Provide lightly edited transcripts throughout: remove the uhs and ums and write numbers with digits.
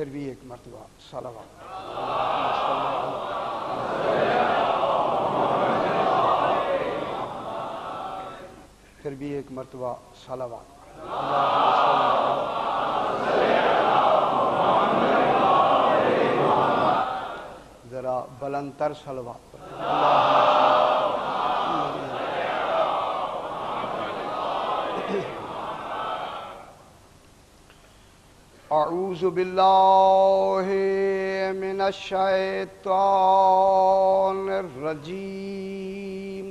پھر بھی ایک مرتبہ صلوات۔ پھر بھی ایک مرتبہ صلوات۔ ذرا بلند تر صلوات۔ اعوذ باللہ من الشیطان الرجیم،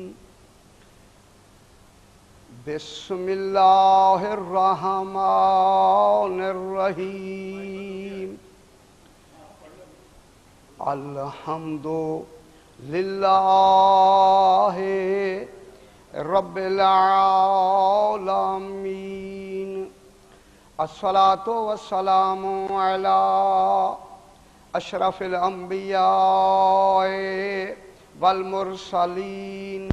بسم اللہ الرحمن الرحیم، الحمد للہ رب العالمین، الصلاۃ والسلام علی اشرف الانبیاء والمرسلین،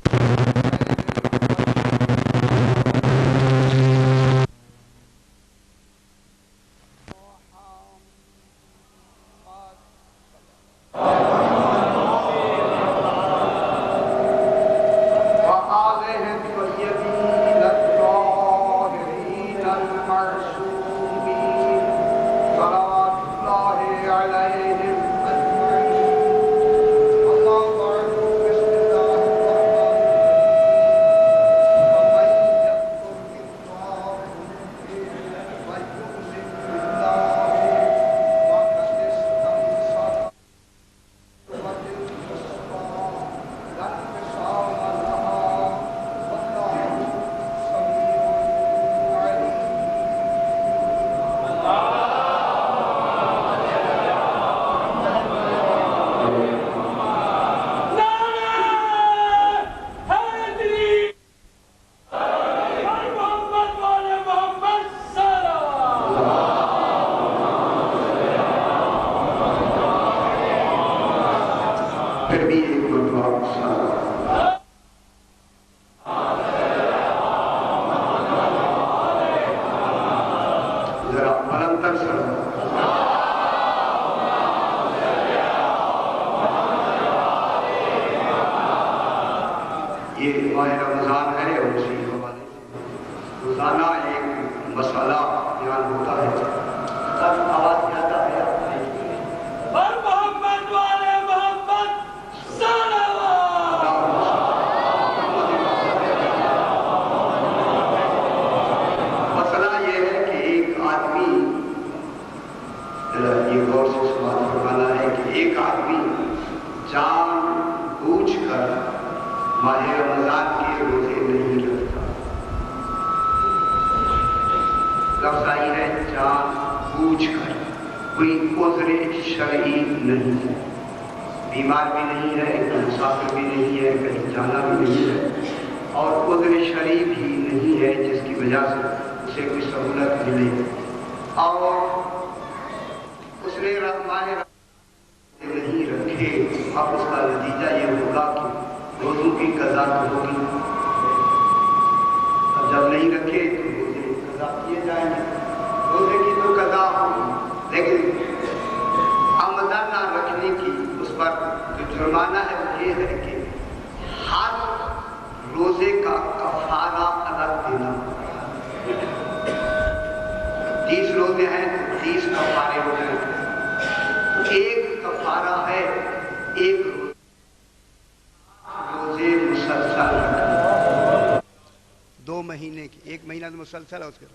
مسلسل ہے اس کے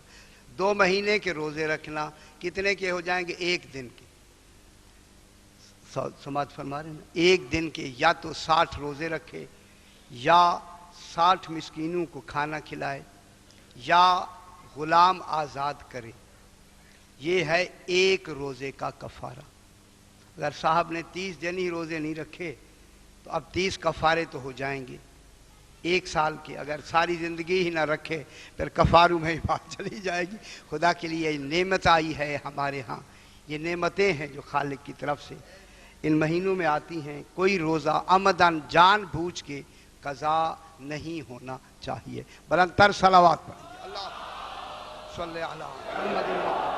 2 مہینے کے روزے رکھنا کتنے کے ہو جائیں گے؟ 1 دن کے۔ سماعت فرما رہے ہیں؟ 1 دن کے یا تو 60 روزے رکھے، یا 60 مسکینوں کو کھانا کھلائے، یا غلام آزاد کرے۔ یہ ہے 1 روزے کا کفارہ۔ اگر صاحب نے 30 دن ہی روزے نہیں رکھے تو اب 30 کفارے تو ہو جائیں گے 1 سال کے۔ اگر ساری زندگی ہی نہ رکھے پھر کفاروں میں ہی بات چلی جائے گی۔ خدا کے لیے یہ نعمت آئی ہے ہمارے ہاں، یہ نعمتیں ہیں جو خالق کی طرف سے ان مہینوں میں آتی ہیں۔ کوئی روزہ عمدن جان بوجھ کے قضا نہیں ہونا چاہیے۔ بلند تر صلوات پڑھیں گے۔ اللہ صلی علی محمد۔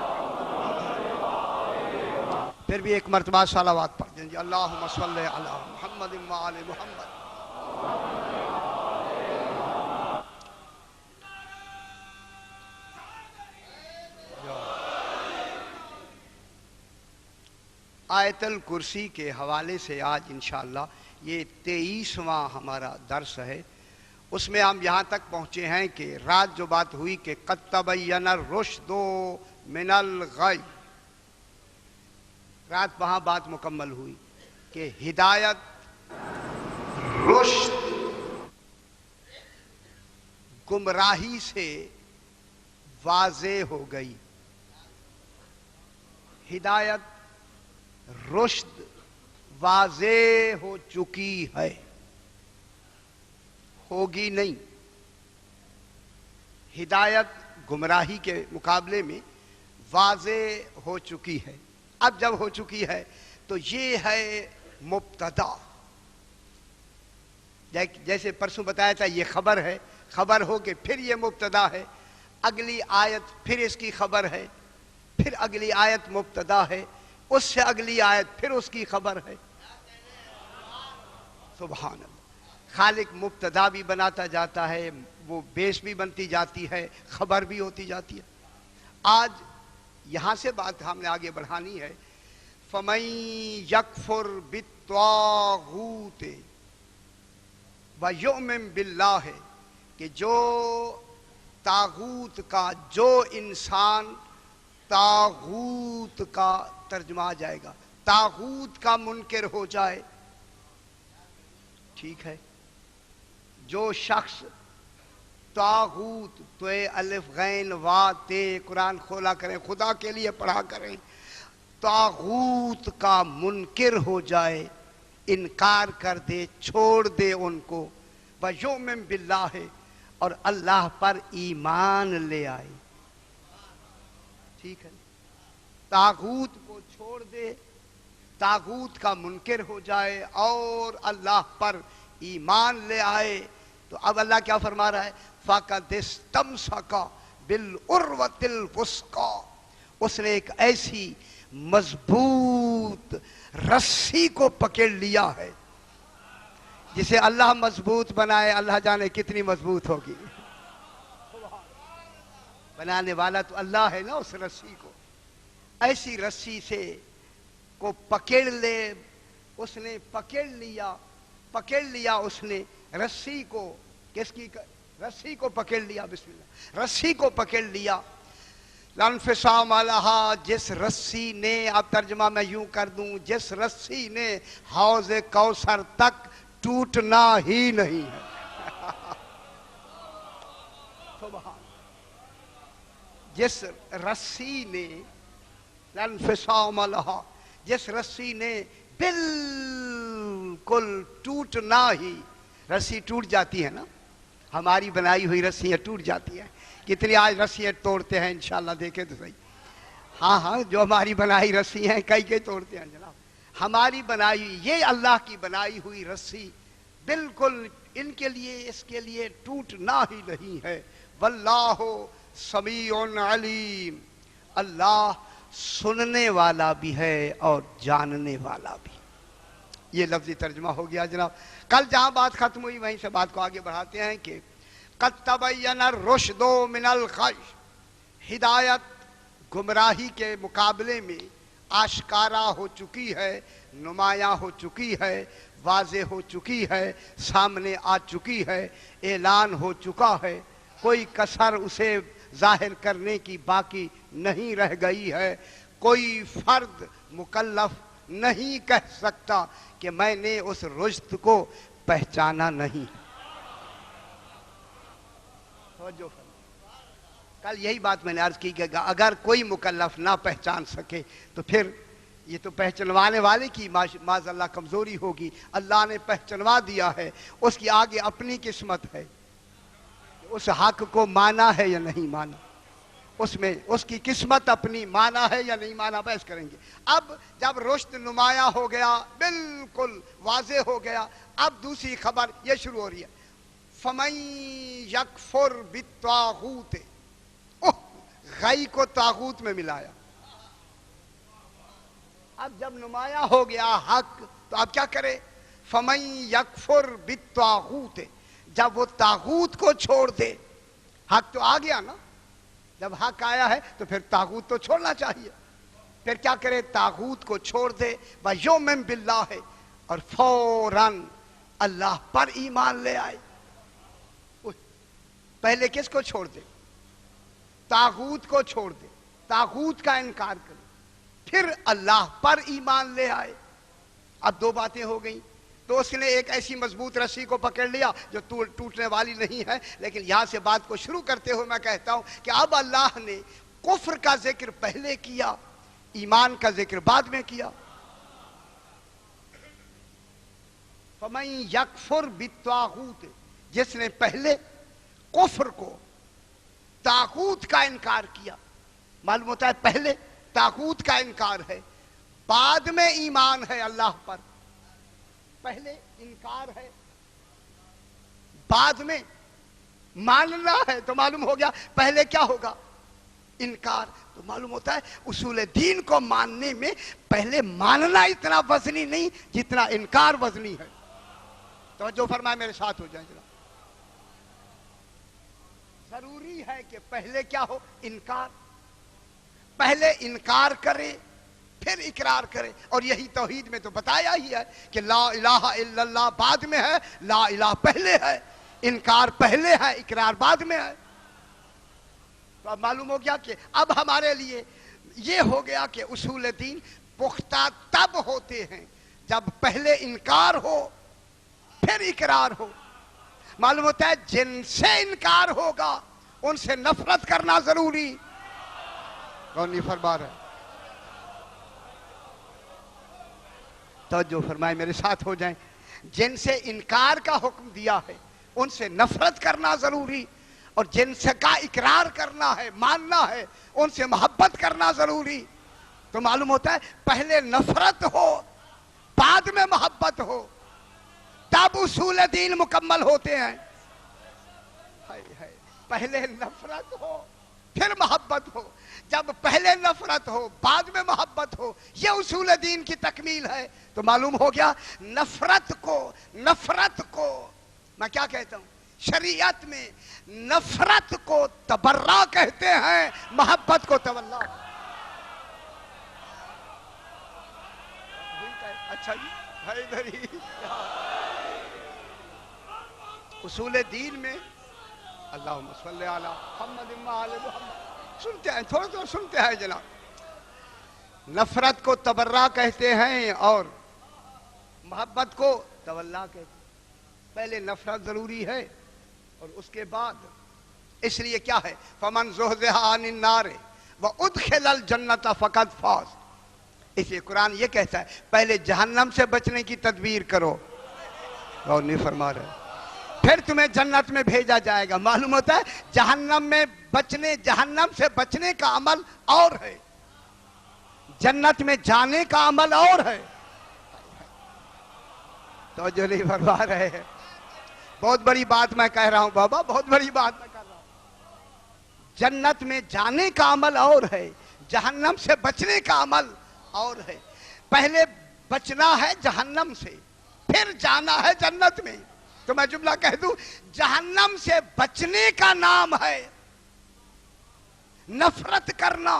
پھر بھی ایک مرتبہ صلوات پڑھ دیں جی، اللہم صلی علی محمد و آل محمد۔ آیت الکرسی کے حوالے سے آج انشاءاللہ یہ 23واں ہمارا درس ہے۔ اس میں ہم یہاں تک پہنچے ہیں کہ رات جو بات ہوئی کہ قد تبین الرشد من الغی، رات وہاں بات مکمل ہوئی کہ ہدایت، رشد، گمراہی سے واضح ہو گئی۔ ہدایت، رشد واضح ہو چکی ہے، ہوگی نہیں۔ ہدایت گمراہی کے مقابلے میں واضح ہو چکی ہے۔ اب جب ہو چکی ہے تو یہ ہے مبتدا، جیسے پرسوں بتایا تھا یہ خبر ہے، خبر ہو کے پھر یہ مبتدا ہے، اگلی آیت پھر اس کی خبر ہے، پھر اگلی آیت مبتدا ہے، اس سے اگلی آیت پھر اس کی خبر ہے۔ سبحان اللہ، خالق مبتدا بھی بناتا جاتا ہے، وہ بیس بھی بنتی جاتی ہے، خبر بھی ہوتی جاتی ہے۔ آج یہاں سے بات ہم نے آگے بڑھانی ہے۔ فَمَن يَكْفُرْ بِالطَّاغُوتِ وَيُؤْمِن بِاللَّهِ، کہ جو طاغوت کا، جو انسان طاغوت کا ترجمہ آ جائے گا، طاغوت کا منکر ہو جائے، ٹھیک ہے، جو شخص طاغوت، تو الف غین وا تے، قرآن کھولا کریں، خدا کے لیے پڑھا کریں، طاغوت کا منکر ہو جائے، انکار کر دے، چھوڑ دے ان کو، وَيُؤْمِن بِاللَّهِ، اور اللہ پر ایمان لے آئے، ٹھیک ہے، طاغوت کو چھوڑ دے، طاغوت کا منکر ہو جائے اور اللہ پر ایمان لے آئے، تو اب اللہ کیا فرما رہا ہے؟ فَقَدِ اسْتَمْسَكَ بِالْعُرْوَةِ الْوُثْقَىٰ، اس نے ایک ایسی مضبوط رسی کو پکڑ لیا ہے، جسے اللہ مضبوط بنائے، اللہ جانے کتنی مضبوط ہوگی۔ بنانے والا تو اللہ ہے نا، اس رسی کو، ایسی رسی سے کو پکڑ لے، اس نے پکڑ لیا اس نے رسی کو، کس کی رسی کو پکڑ لیا، بسم اللہ، رسی کو پکڑ لیا، لانفصام لہا، جس رسی نے، اب ترجمہ میں یوں کر دوں، جس رسی نے حوض کوثر تک ٹوٹنا ہی نہیں ہے۔ جس رسی نے، لانفصام لہا، جس رسی نے بالکل ٹوٹنا ہی، رسی ٹوٹ جاتی ہے نا، ہماری بنائی ہوئی رسیاں ٹوٹ جاتی ہیں، کتنی آج رسیاں توڑتے ہیں، انشاءاللہ دیکھیں تو صحیح، ہاں جو ہماری بنائی رسی ہیں کئی توڑتے ہیں جناب، ہماری بنائی، یہ اللہ کی بنائی ہوئی رسی بالکل ان کے لیے، اس کے لیے ٹوٹنا ہی نہیں ہے۔ واللہ سمیع علیم، اللہ سننے والا بھی ہے اور جاننے والا بھی۔ یہ لفظی ترجمہ ہو گیا جناب۔ کل جہاں بات ختم ہوئی وہیں سے بات کو آگے بڑھاتے ہیں کہ قد تبین الرشد من الغی، ہدایت گمراہی کے مقابلے میں آشکارا ہو چکی ہے، نمایاں ہو چکی ہے، واضح ہو چکی ہے، سامنے آ چکی ہے، اعلان ہو چکا ہے، کوئی کسر اسے ظاہر کرنے کی باقی نہیں رہ گئی ہے، کوئی فرد مکلف نہیں کہہ سکتا کہ میں نے اس رشد کو پہچانا نہیں۔ کل یہی بات میں نے عرض کی کہ اگر کوئی مکلف نہ پہچان سکے تو پھر یہ تو پہچنوانے والے کی معاذ اللہ کمزوری ہوگی، اللہ نے پہچنوا دیا ہے، اس کی آگے اپنی قسمت ہے، اس حق کو مانا ہے یا نہیں مانا، اس میں اس کی قسمت اپنی مانا ہے یا نہیں مانا، بحث کریں گے۔ اب جب رشد نمایاں ہو گیا، بالکل واضح ہو گیا، اب دوسری خبر یہ شروع ہو رہی ہے، فَمَن يَكْفُرْ بِالطَّاغُوتِ، غی کو طاغوت میں ملایا، اب جب نمایاں ہو گیا حق تو اب کیا کرے؟ فَمَن يَكْفُرْ بِالطَّاغُوتِ، جب وہ طاغوت کو چھوڑ دے، حق تو آ گیا نا، جب حق آیا ہے تو پھر طاغوت تو چھوڑنا چاہیے، پھر کیا کرے؟ طاغوت کو چھوڑ دے، وَيُؤْمِن بِاللَّهِ، اور فوراً اللہ پر ایمان لے آئے۔ پہلے کس کو چھوڑ دے؟ طاغوت کو چھوڑ دے، طاغوت کا انکار کرے، پھر اللہ پر ایمان لے آئے۔ اب دو باتیں ہو گئیں، تو اس نے ایک ایسی مضبوط رسی کو پکڑ لیا جو ٹوٹنے والی نہیں ہے، لیکن یہاں سے بات کو شروع کرتے ہوئے میں کہتا ہوں کہ اب اللہ نے کفر کا ذکر پہلے کیا، ایمان کا ذکر بعد میں کیا۔ فَمَن يَكْفُرْ بِالطَّاغُوتِ، جس نے پہلے کفر کو، طاغوت کا انکار کیا، معلوم ہوتا ہے پہلے طاغوت کا انکار ہے، بعد میں ایمان ہے اللہ پر۔ پہلے انکار ہے، بعد میں ماننا ہے، تو معلوم ہو گیا پہلے کیا ہوگا؟ انکار۔ تو معلوم ہوتا ہے اصول دین کو ماننے میں پہلے ماننا اتنا وزنی نہیں جتنا انکار وزنی ہے۔ توجہ فرمائے، میرے ساتھ ہو جائیں جناب۔ ضروری ہے کہ پہلے کیا ہو؟ انکار، پہلے انکار کرے پھر اقرار کرے، اور یہی توحید میں تو بتایا ہی ہے کہ لا الہ الا اللہ بعد میں ہے، لا الہ پہلے ہے، انکار پہلے ہے، اقرار بعد میں ہے۔ تو اب معلوم ہو گیا کہ اب ہمارے لیے یہ ہو گیا کہ اصول دین پختہ تب ہوتے ہیں جب پہلے انکار ہو پھر اقرار ہو۔ معلوم ہوتا ہے جن سے انکار ہوگا ان سے نفرت کرنا ضروری۔ کون نہیں فرما رہا؟ توجہ فرمائے، میرے ساتھ ہو جائیں۔ جن سے انکار کا حکم دیا ہے ان سے نفرت کرنا ضروری، اور جن سے کا اقرار کرنا ہے، ماننا ہے، ان سے محبت کرنا ضروری۔ تو معلوم ہوتا ہے پہلے نفرت ہو بعد میں محبت ہو، تب اصول دین مکمل ہوتے ہیں۔ پہلے نفرت ہو پھر محبت ہو، جب پہلے نفرت ہو بعد میں محبت ہو، یہ اصول دین کی تکمیل ہے۔ تو معلوم ہو گیا نفرت کو میں کیا کہتا ہوں؟ شریعت میں نفرت کو تبرہ کہتے ہیں، محبت کو تولا۔ اچھا جی، ادھر ہی اصول دین میں اللہم صلی علی محمد وعلی محمد، سنتے ہیں تھوڑا تھوڑا سنتے ہیں جناب۔ نفرت کو تبرہ کہتے ہیں اور محبت کو تولا کہتے ہیں۔ پہلے نفرت ضروری ہے اور اس کے بعد، اس لیے کیا ہے؟ فمن زحزح عن النار وادخل الجنۃ فقد فاز۔ اس لیے قرآن یہ کہتا ہے پہلے جہنم سے بچنے کی تدبیر کرو، اور نہیں فرما رہے، پھر تمہیں جنت میں بھیجا جائے گا۔ معلوم ہوتا ہے جہنم سے بچنے کا عمل اور ہے، جنت میں جانے کا عمل اور ہے۔ تو جو نہیں فرما رہے ہیں، بہت بڑی بات میں کہہ رہا ہوں بابا، بہت بڑی بات میں کر رہا ہوں۔ جنت میں جانے کا عمل اور ہے، جہنم سے بچنے کا عمل اور ہے۔ پہلے بچنا ہے جہنم سے، پھر جانا ہے جنت میں۔ تو میں جملہ کہہ دوں، جہنم سے بچنے کا نام ہے نفرت کرنا،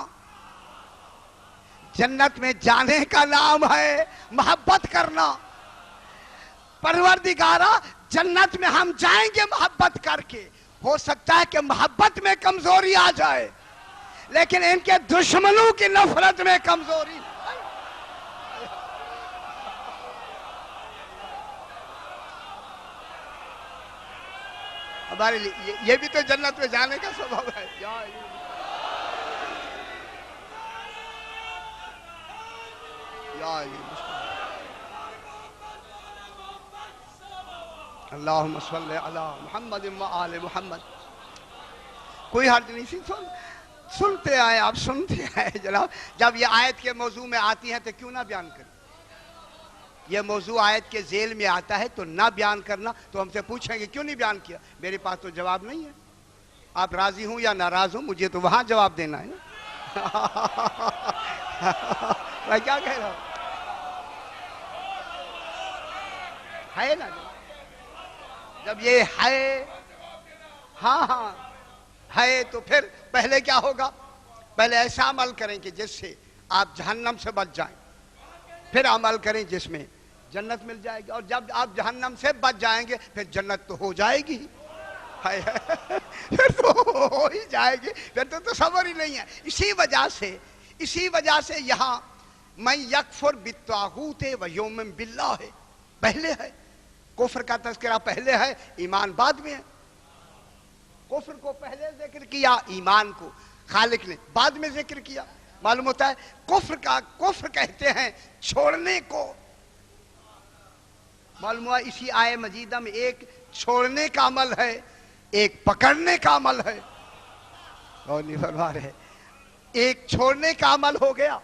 جنت میں جانے کا نام ہے محبت کرنا۔ پروردگارا، جنت میں ہم جائیں گے محبت کر کے، ہو سکتا ہے کہ محبت میں کمزوری آ جائے، لیکن ان کے دشمنوں کی نفرت میں کمزوری۔ ہمارے لیے یہ بھی تو جنت میں جانے کا سبب ہے۔ اللہم صلی علی محمد وآل محمد۔ کوئی حرج نہیں، سنتے آئے آپ، سنتے آئے جناب۔ جب یہ آیت کے موضوع میں آتی ہیں تو کیوں نہ بیان کریں؟ یہ موضوع آیت کے ذیل میں آتا ہے تو نہ بیان کرنا، تو ہم سے پوچھیں گے کیوں نہیں بیان کیا؟ میرے پاس تو جواب نہیں ہے۔ آپ راضی ہوں یا ناراض ہوں، مجھے تو وہاں جواب دینا ہے نا۔ میں کیا کہہ رہا ہوں؟ ہے نا جب یہ ہے، ہاں ہاں ہے، تو پھر پہلے کیا ہوگا؟ پہلے ایسا عمل کریں کہ جس سے آپ جہنم سے بچ جائیں، پھر عمل کریں جس میں جنت مل جائے گی، اور جب آپ جہنم سے بچ جائیں گے پھر جنت تو ہو جائے گی، پھر تو ہو ہی جائے گی، پھر تو تصور ہی نہیں ہے۔ اسی وجہ سے یہاں من یکفر بالطاغوت و یؤمن باللہ ہے، پہلے ہے کفر کا تذکرہ، پہلے ہے ایمان بعد میں ہے۔ کفر کو پہلے ذکر کیا، ایمان کو خالق نے بعد میں ذکر کیا۔ معلوم ہوتا ہے کفر کہتے ہیں چھوڑنے کو۔ معلوم ہوا اسی آیہ مجیدہ میں ایک چھوڑنے کا عمل ہے، ایک پکڑنے کا عمل ہے، اور نہیں فرما رہے، ایک چھوڑنے کا عمل ہو گیا،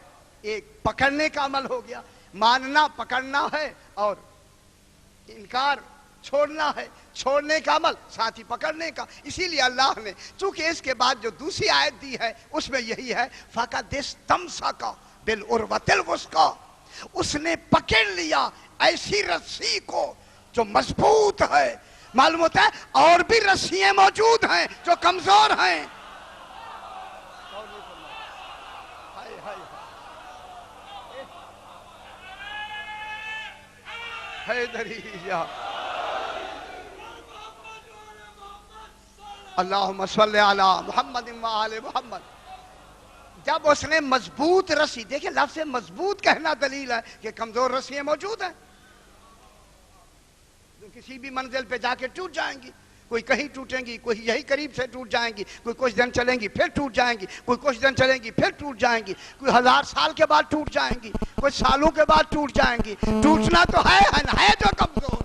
ایک پکڑنے کا عمل ہو گیا۔ ماننا پکڑنا ہے، اور انکار چھوڑنا ہے، چھوڑنے کا عمل ساتھ ہی پکڑنے کا۔ اسی لیے اللہ نے چونکہ اس کے بعد جو دوسری آیت دی ہے اس میں یہی ہے فَقَدِ اسْتَمْسَكَ بِالْعُرْوَةِ الْوُثْقَىٰ، اس نے پکڑ لیا ایسی رسی کو جو مضبوط ہے۔ معلوم ہوتا ہے اور بھی رسیاں موجود ہیں جو کمزور ہیں۔ اللہم صلی علی محمد و آل محمد۔ جب اس نے مضبوط رسی، دیکھیں لفظ مضبوط کہنا دلیل ہے کہ کمزور رسیاں موجود ہیں جو کسی بھی منزل پہ جا کے ٹوٹ جائیں گی۔ کوئی کہیں ٹوٹیں گی، کوئی یہی قریب سے ٹوٹ جائیں گی، کوئی کچھ دن چلیں گی پھر ٹوٹ جائیں گی، کوئی کچھ دن چلیں گی پھر ٹوٹ جائیں گی، کوئی 1000 سال کے بعد ٹوٹ جائیں گی، کوئی سالوں کے بعد ٹوٹ جائیں گی۔ ٹوٹنا تو ہے جو کمزور۔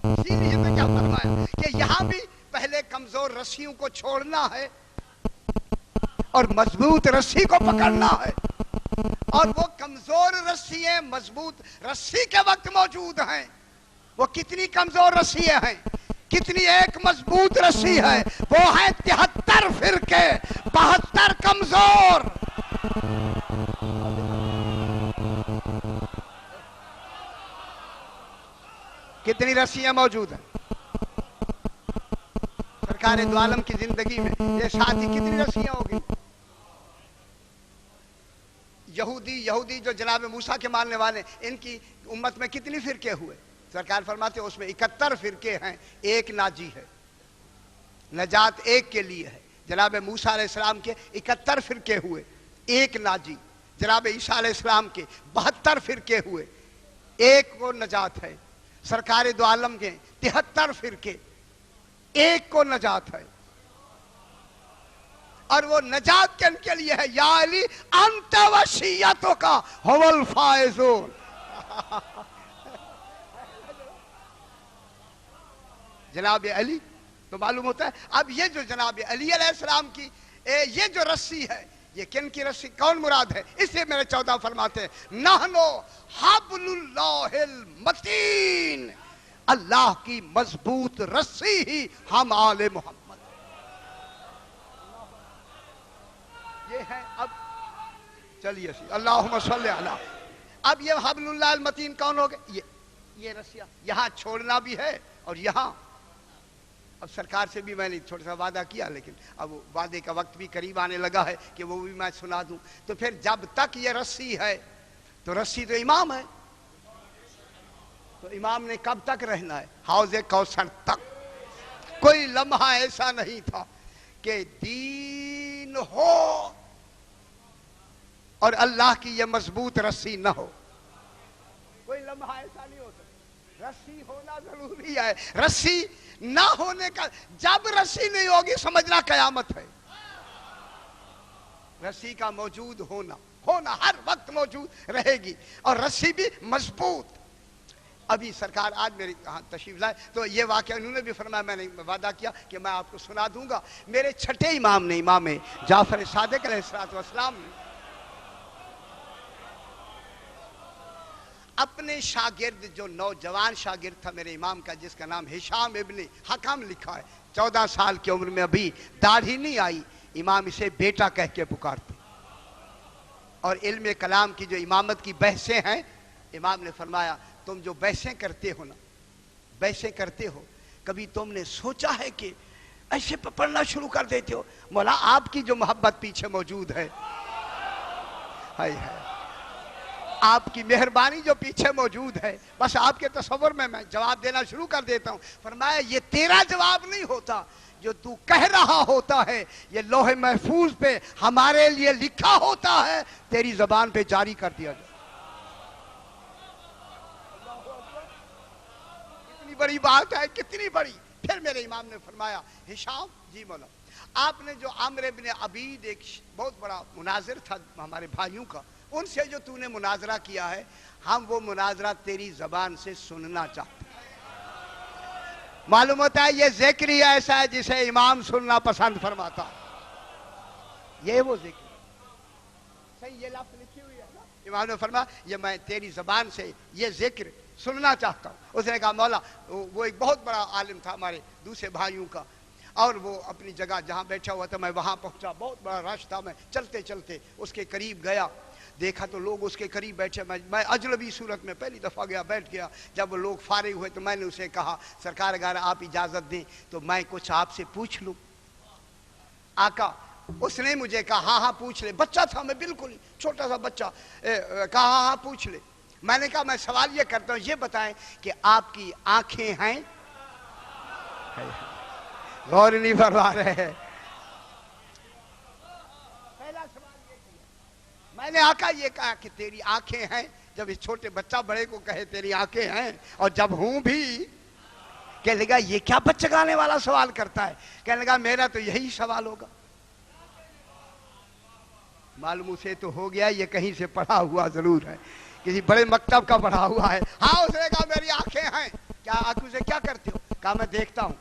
اسی لیے میں کیا فرمایا کہ یہاں بھی پہلے کمزور رسیوں کو چھوڑنا ہے اور مضبوط رسی کو پکڑنا ہے، اور وہ کمزور رسیاں مضبوط رسی کے وقت موجود ہیں۔ وہ کتنی کمزور رسیاں ہیں، کتنی ایک مضبوط رسی ہے، وہ ہے 73 فرقے، 72 کمزور۔ کتنی رسیاں موجود ہیں سرکار دو عالم کی زندگی میں؟ یہ شادی کتنی رسیاں ہوگی؟ یہودی جو جناب موسیٰ کے ماننے والے، ان کی امت میں کتنی فرقے ہوئے؟ سرکار فرماتے ہیں اس میں 71 فرقے ہیں، ایک ناجی ہے، نجات ایک کے لیے ہے۔ جناب موسیٰ علیہ السلام کے 71 فرقے ہوئے، ایک ناجی۔ جناب عیسیٰ علیہ السلام کے 72 فرقے ہوئے، ایک کو نجات ہے۔ سرکار دو عالم کے 73 فرقے، ایک کو نجات ہے، اور وہ نجات کن کے لیے ہے؟ یا علی انت وشیتک هو الفائزون۔ جناب علی تو معلوم ہوتا ہے۔ اب یہ جو جناب علی علیہ السلام کی یہ جو رسی ہے، یہ کن کی رسی؟ کون مراد ہے؟ اس لیے میرے 14 فرماتے ہیں نحنو حبل اللہ المتین، اللہ کی مضبوط رسی ہی ہم آل محمد۔ یہ ہے۔ اب چلیے اللہم صلی علی۔ اب یہ حبل اللہ المتین کون ہو گئے؟ یہ رسیاں یہاں چھوڑنا بھی ہے، اور یہاں اب سرکار سے بھی میں نے چھوٹا سا وعدہ کیا، لیکن اب وعدے کا وقت بھی قریب آنے لگا ہے کہ وہ بھی میں سنا دوں۔ تو پھر جب تک یہ رسی ہے تو رسی تو امام ہے، تو امام نے کب تک رہنا ہے؟ حوض کوثر تک۔ کوئی لمحہ ایسا نہیں تھا کہ دین ہو اور اللہ کی یہ مضبوط رسی نہ ہو۔ کوئی لمحہ ایسا نہیں ہوتا۔ رسی ہونا ضروری ہے۔ رسی نہ ہونے کا، جب رسی نہیں ہوگی سمجھنا قیامت ہے۔ رسی کا موجود ہونا ہر وقت موجود رہے گی، اور رسی بھی مضبوط۔ ابھی سرکار آج میری تشریف لائے تو یہ واقعہ انہوں نے بھی فرمایا، میں نے وعدہ کیا کہ میں آپ کو سنا دوں گا۔ میرے چھٹے امام نے، امام جعفر صادق علیہ السلام نے اپنے شاگرد، جو نوجوان شاگرد تھا میرے امام کا، جس کا نام ہشام ابن حکم لکھا ہے، 14 سال کی عمر میں ابھی داڑھی نہیں آئی، امام اسے بیٹا کہہ کے پکارتے۔ اور علم کلام کی جو امامت کی بحثیں ہیں، امام نے فرمایا تم جو بحثیں کرتے ہو نا، بحثیں کرتے ہو، کبھی تم نے سوچا ہے کہ ایسے پڑھنا شروع کر دیتے ہو؟ مولا آپ کی جو محبت پیچھے موجود ہے، ہائے ہائے، آپ کی مہربانی جو پیچھے موجود ہے، بس آپ کے تصور میں جواب دینا شروع کر دیتا ہوں۔ فرمایا یہ تیرا جواب نہیں ہوتا، جو تو کہہ رہا ہوتا ہے یہ لوح محفوظ پہ ہمارے لیے لکھا ہوتا ہے، تیری زبان پہ جاری کر دیا جائے۔ کتنی بڑی بات ہے، کتنی بڑی۔ پھر میرے امام نے فرمایا ہشام جی مولا، آپ نے جو عمرو بن عبید، ایک بہت بڑا مناظر تھا ہمارے بھائیوں کا، ان سے جو تو نے مناظرہ کیا ہے، ہم وہ مناظرہ تیری زبان سے سننا چاہتے ہیں۔ معلوم ہوتا ہے یہ ذکر ہی ایسا ہے جسے امام سننا پسند فرماتا ہے، یہ وہ ذکر صحیح، یہ لفظ لکھی ہوئی ہے نا۔ امام نے فرمایا یہ میں تیری زبان سے یہ ذکر سننا چاہتا ہوں۔ اس نے کہا مولا، وہ ایک بہت بڑا عالم تھا ہمارے دوسرے بھائیوں کا، اور وہ اپنی جگہ جہاں بیٹھا ہوا تھا میں وہاں پہنچا، بہت بڑا رش تھا، میں چلتے چلتے اس کے قریب گیا، دیکھا تو لوگ اس کے قریب بیٹھے، میں اجنبی صورت میں پہلی دفعہ گیا، بیٹھ گیا۔ جب وہ لوگ فارغ ہوئے تو میں نے اسے کہا سرکار اگر آپ اجازت دیں تو میں کچھ آپ سے پوچھ لوں آقا۔ اس نے مجھے کہا ہاں ہاں پوچھ لے، بچہ تھا میں، بالکل ہی چھوٹا سا بچہ، کہا ہاں ہاں پوچھ لے۔ میں نے کہا میں سوال یہ کرتا ہوں، یہ بتائیں کہ آپ کی آنکھیں ہیں؟ غور نہیں فرما رہے ہیں۔ پہلا سوال یہ کیا، میں نے آقا یہ کہا کہ تیری آنکھیں ہیں؟ جب اس چھوٹے بچہ بڑے کو کہے تیری آنکھیں ہیں، اور جب ہوں بھی، کہنے لگا یہ کیا بچگانے والا سوال کرتا ہے، کہنے لگا میرا تو یہی سوال ہوگا۔ معلوم اسے تو ہو گیا یہ کہیں سے پڑھا ہوا ضرور ہے، کسی بڑے مکتب کا پڑھا ہوا ہے۔ ہاں اس نے کہا میری آنکھیں ہیں۔ کیا آنکھوں سے کیا کرتے ہو؟ کہا میں دیکھتا ہوں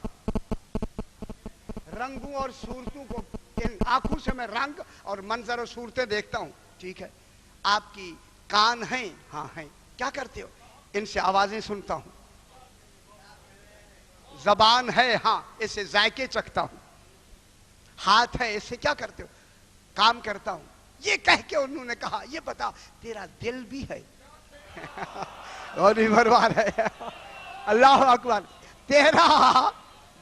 رنگوں اور صورتوں کو، ان آنکھوں سے میں رنگ اور منظر اور صورتیں دیکھتا ہوں۔ ٹھیک ہے، آپ کی کان ہیں؟ ہاں ہیں۔ کیا کرتے ہو؟ ان سے آوازیں سنتا ہوں۔ زبان ہے؟ ہاں، اس سے ذائقے چکھتا ہوں۔ ہاتھ ہے؟ اس سے کیا کرتے ہو؟ کام کرتا ہوں۔ یہ کہہ کے انہوں نے کہا یہ بتا تیرا دل بھی ہے؟ اور بھی بھروا رہے، اللہ اکبر، تیرا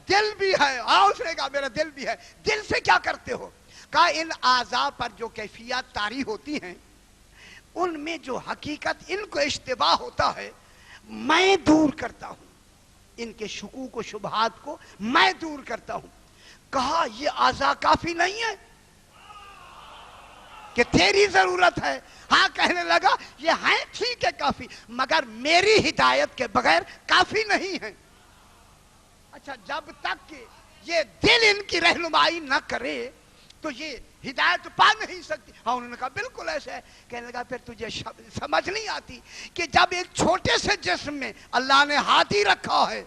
دل بھی ہے؟ ہاں اس نے کہا میرا دل بھی ہے۔ دل سے کیا کرتے ہو؟ کہا ان اعضاء پر جو کیفیات طاری ہوتی ہیں، ان میں جو حقیقت ان کو اشتباہ ہوتا ہے میں دور کرتا ہوں، ان کے شکوک و شبہات کو میں دور کرتا ہوں۔ کہا یہ اعضاء کافی نہیں ہے کہ تیری ضرورت ہے؟ ہاں کہنے لگا یہ ہیں ٹھیک ہے کافی، مگر میری ہدایت کے بغیر کافی نہیں ہے۔ اچھا جب تک کہ یہ دل ان کی رہنمائی نہ کرے تو یہ ہدایت پا نہیں سکتی۔ ہاں انہوں نے کہا بالکل ایسا ہے۔ کہنے لگا پھر تجھے سمجھ نہیں آتی کہ جب ایک چھوٹے سے جسم میں اللہ نے ہاتھ ہی رکھا ہے،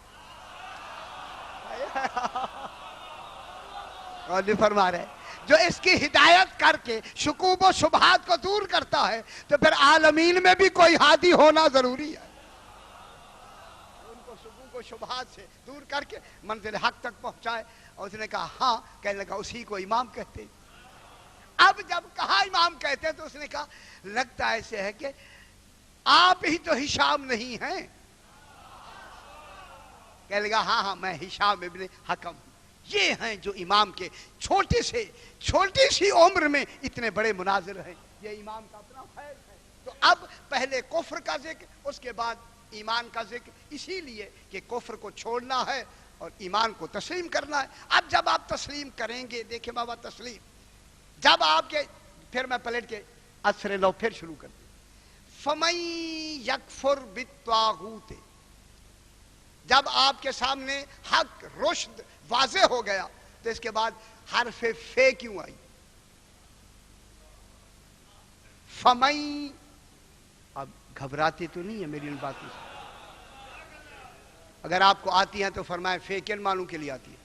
اور نہیں فرما رہے، جو اس کی ہدایت کر کے شکوک و شبہات کو دور کرتا ہے، تو پھر عالمین میں بھی کوئی ہادی ہونا ضروری ہے، ان کو شکوک و شبہات سے دور کر کے منزل حق تک پہنچائے۔ اور اس نے کہا ہاں، کہنے لگا اسی کو امام کہتے ہیں۔ اب جب کہا امام کہتے ہیں تو اس نے کہا لگتا ایسے ہے کہ آپ ہی تو ہشام نہیں ہیں۔ کہنے لگا ہاں ہاں میں ہشام ابن حکم ہوں۔ یہ ہیں جو امام کے چھوٹی سی عمر میں اتنے بڑے مناظر ہیں، یہ امام کا اپنا فیض ہے۔ تو اب پہلے کفر کا ذکر، اس کے بعد ایمان کا ذکر، اسی لیے کہ کفر کو چھوڑنا ہے اور ایمان کو تسلیم کرنا ہے۔ اب جب آپ تسلیم کریں گے، دیکھیں بابا تسلیم، جب آپ کے، پھر میں پلٹ کے اثر لو پھر شروع کر دیں۔ فَمَن یکفر بالطاغوت، جب آپ کے سامنے حق رشد واضح ہو گیا تو اس کے بعد حرف فے کیوں آئی؟ فَمَن، اب گھبراتے تو نہیں ہے میری ان باتوں سے؟ اگر آپ کو آتی ہیں تو فرمائیں فے کن معنوں کے لیے آتی ہے؟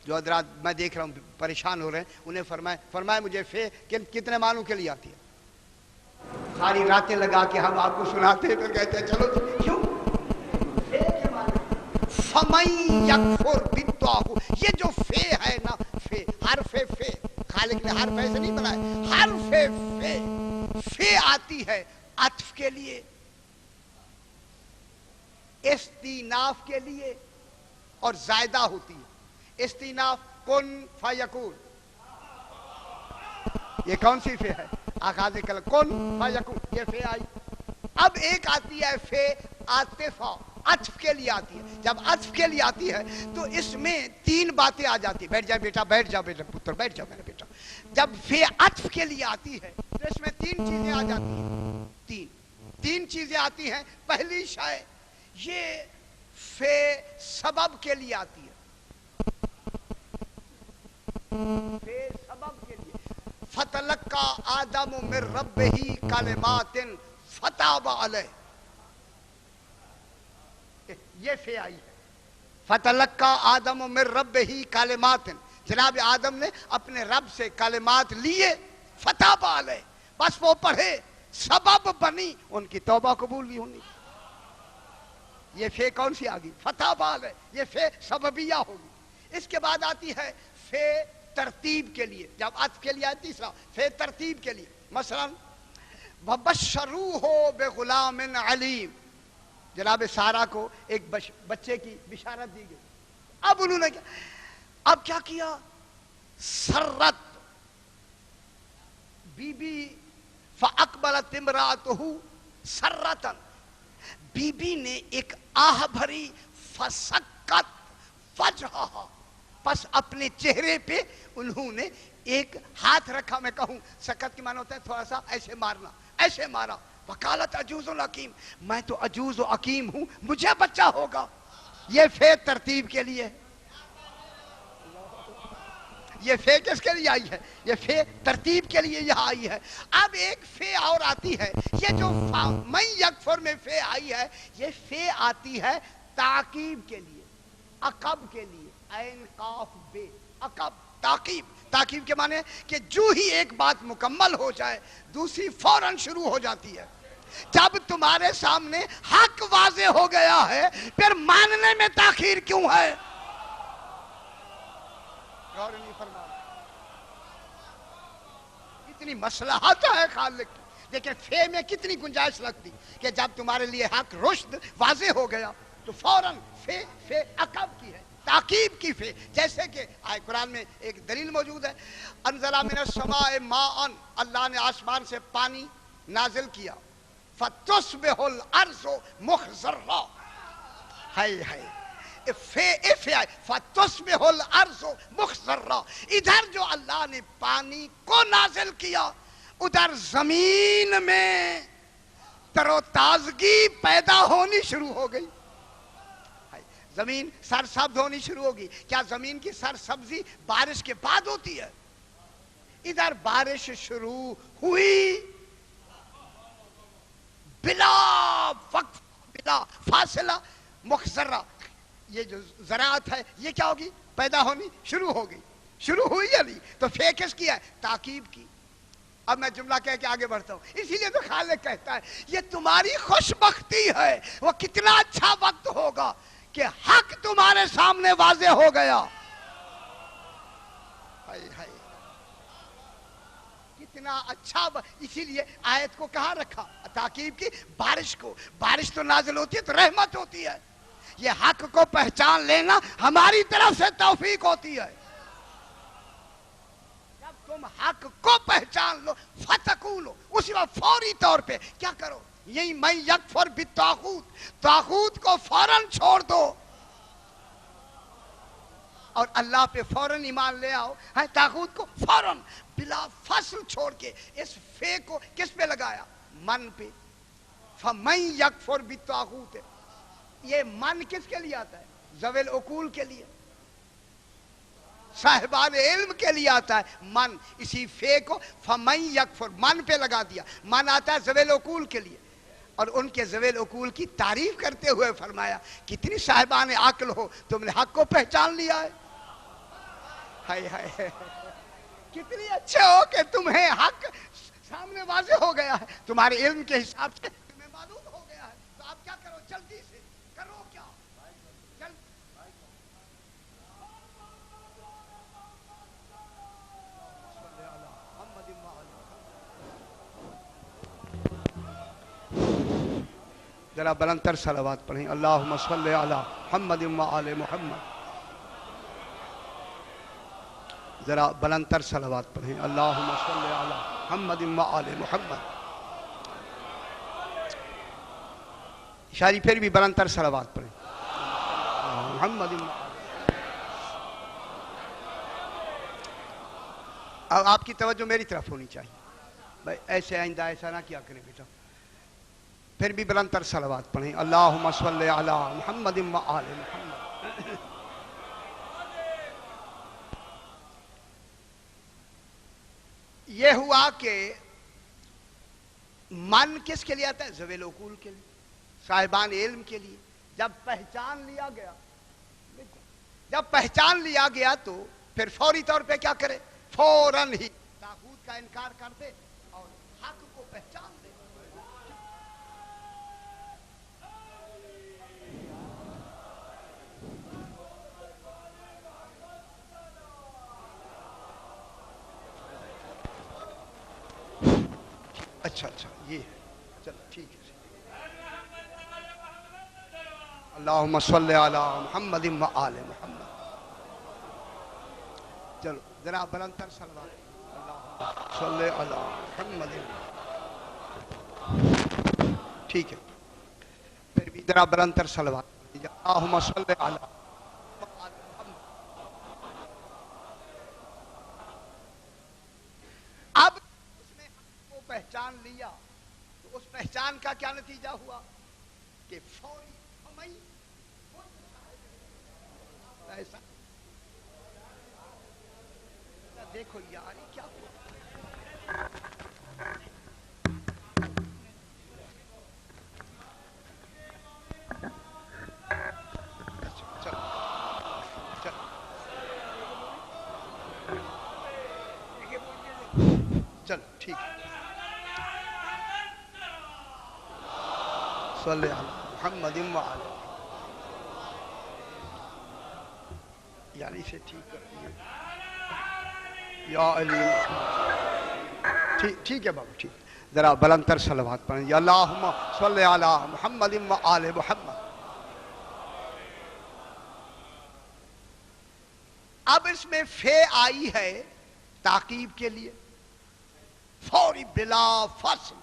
جو حضرات میں دیکھ رہا ہوں پریشان ہو رہے ہیں انہیں فرمائیں مجھے فے کتنے معنوں کے لیے آتی ہے؟ ساری راتیں لگا کے ہم آپ کو سناتے ہیں پھر کہتے ہیں چلو کیوں؟ فے کے معنی فَمَن یکفر بالطاغوت، یہ جو فے ہے نا، فے حرف فے، خالق نے حرف ایسے نہیں بنائے، حرف فے فے آتی ہے عطف کے لیے، استیناف کے لیے، اور زائدہ ہوتی ہے۔ استیناف کن فیکون، یہ کون سی فے ہے؟ آغاز کلام کن فیکون، یہ فے آئی۔ اب ایک آتی ہے فے عاطفہ، عطف کے لیے آتی ہے۔ جب عطف کے لیے آتی ہے تو اس میں تین باتیں آ جاتی ہیں۔ بیٹھ جائے بیٹا، بیٹھ جاؤ بیٹا، پتر بیٹھ جاؤ میرا بیٹا۔ جب فے عطف کے لیے آتی ہے تو اس میں تین چیزیں آ جاتی ہیں۔ تین چیزیں آتی ہیں۔ پہلی شے یہ فے سبب کے لیے آتی ہے، فے سبب کے لیے۔ فتلقى آدم من ربه کلمات فتاب علیہ، یہ فے آئی ہے۔ فتلقى آدم من ربه کلمات، جناب آدم نے اپنے رب سے کلمات لیے، فتاب علیہ، بس وہ پڑھے، سبب بنی ان کی توبہ قبول نہیں ہونی۔ یہ فے کون سی آگئی؟ فتاب علیہ، یہ فے سببیہ ہوگی۔ اس کے بعد آتی ہے فے ترتیب کے لیے۔ جب عطف کے لیے آتی تیسرا فے ترتیب کے لیے، مثلا وَبَشَّرُوهُ بِغُلَامٍ عَلِيمٍ، جناب سارہ کو ایک بچے کی بشارت دی گئی۔ اب انہوں نے کیا کیا؟ سرت بی بی فَأَقْبَلَتْ امْرَأَتُهُ سَرَّةً، بی بی نے ایک آہ بھری، فَسَكَّتْ وَجْهَهَا، پس اپنے چہرے پہ انہوں نے ایک ہاتھ رکھا۔ میں کہوں سکت کی معنی ہوتا ہے تھوڑا سا ایسے مارنا، ایسے مارا۔ وقالت عجوز حکیم، میں تو عجوز و حکیم ہوں، مجھے بچہ ہوگا۔ یہ فے ترتیب کے لیے، یہ فے کس کے لیے آئی ہے؟ یہ فے ترتیب کے لیے یہاں آئی ہے۔ اب ایک فے اور آتی ہے، یہ جو من یکفر میں فے آئی ہے، یہ فے آتی ہے تعقیب کے لیے، عقب کے لیے، عین قاف بے، عقب، تعقیب۔ تعقیب کے معنی کہ جو ہی ایک بات مکمل ہو جائے دوسری فوراً شروع ہو جاتی ہے۔ جب تمہارے سامنے حق واضح ہو گیا ہے پھر ماننے میں تاخیر کیوں ہے؟ غور نہیں فرما، کتنی مصلحت ہے خالق کی۔ لیکن فے میں کتنی گنجائش لگتی کہ جب تمہارے لیے حق رشد واضح ہو گیا تو فوراً فے عقب کی ہے، تعقیب کی فے۔ جیسے کہ آئے قرآن میں ایک دلیل موجود ہے، انزل من السماء ماء، اللہ نے آسمان سے پانی نازل کیا، فتصبح الارض مخضرا، ہائے ہائے، فے فتصبح الارض مخضرا، ادھر جو اللہ نے پانی کو نازل کیا ادھر زمین میں تر و تازگی پیدا ہونی شروع ہو گئی، زمین سرسبز ہونی شروع ہوگی۔ کیا زمین کی سرسبزی بارش کے بعد ہوتی ہے؟ ادھر بارش شروع ہوئی بلا وقف، بلا فاصلہ، مخضرہ، یہ جو زراعت ہے یہ کیا ہوگی؟ پیدا ہونی شروع ہو گئی، شروع ہوئی یا نہیں؟ تو فے کس کی ہے؟ تعقیب کی۔ اب میں جملہ کہہ کے آگے بڑھتا ہوں، اسی لیے تو خالق کہتا ہے یہ تمہاری خوش بختی ہے، وہ کتنا اچھا وقت ہوگا کہ حق تمہارے سامنے واضح ہو گیا۔ ہائے ہائے، کتنا اچھا اسی لیے آیت کو کہاں رکھا؟ تعقیب کی، بارش کو۔ بارش تو نازل ہوتی ہے تو رحمت ہوتی ہے، یہ حق کو پہچان لینا ہماری طرف سے توفیق ہوتی ہے۔ جب تم حق کو پہچان لو فتقولو، اسی وقت فوری طور پہ کیا کرو؟ یہی من یکفر بالطاغوت، طاغوت کو فوراً چھوڑ دو اور اللہ پہ فوراً ایمان لے آؤ۔ طاغوت کو فوراً بلا فصل چھوڑ کے اس فے کو کس پہ لگایا؟ من پہ۔ فمن یکفر بالطاغوت، یہ من کس کے لیے آتا ہے؟ ذوی العقول کے لیے، صاحبان علم کے لیے آتا ہے من۔ اسی فے کو فمن یکفر من پہ لگا دیا، من آتا ہے ذوی العقول کے لیے، اور ان کے ذوی العقول کی تعریف کرتے ہوئے فرمایا کتنی صاحبان عقل ہو، تم نے حق کو پہچان لیا ہے۔ ہائے ہائے، کتنی اچھے ہو کہ تمہیں حق سامنے واضح ہو گیا ہے، تمہارے علم کے حساب سے تمہیں معلوم ہو گیا ہے، تو آپ کیا کرو؟ جلدی سے کرو کیا؟ ذرا بلندتر صلوات پڑھیں. اللہم صلی علی محمد و آل محمد. ذرا بلندتر صلوات پڑھیں. اللہم صلی علی محمد و آل محمد. شاعری پھر بھی بلندتر صلوات پڑھیں. محمد و اب آپ کی توجہ میری طرف ہونی چاہیے بھائی، ایسے آئندہ ایسا نہ کیا کریں بیٹا. پھر بھی بلندتر صلوات پڑھیں. اللہم صلی علی محمد و آل محمد. یہ ہوا کہ من کس کے لیے آتا ہے؟ ذوی العقول کے لیے، صاحبان علم کے لیے. جب پہچان لیا گیا، جب پہچان لیا گیا تو پھر فوری طور پہ کیا کرے؟ فوراً ہی طاغوت کا انکار کر دے اور حق کو پہچان دے. اچھا یہ ہے، چلو ٹھیک ہے. اللہم صلی علی محمد و آل محمد. چلو ذرا بلندتر صلوات. اللہم صلی علی محمد. ٹھیک ہے، پھر بھی ذرا بلندتر صلوات. اللہم صلی علی محمد. اب اس نے حق کو پہچان لیا تو اس پہچان کا کیا نتیجہ ہوا کہ فوری ایسا دیکھو یار یہ کیا ہوا. چلو ٹھیک ہے. صلی علی محمد و آل. یعنی اسے ٹھیک کر دیا یا علی. ٹھیک ہے بابا ٹھیک. ذرا بلندتر صلوات پڑھیں. یا اللہم صلی علی محمد و آل محمد. اب اس میں فے آئی ہے تعقیب کے لیے فوری بلا فصل،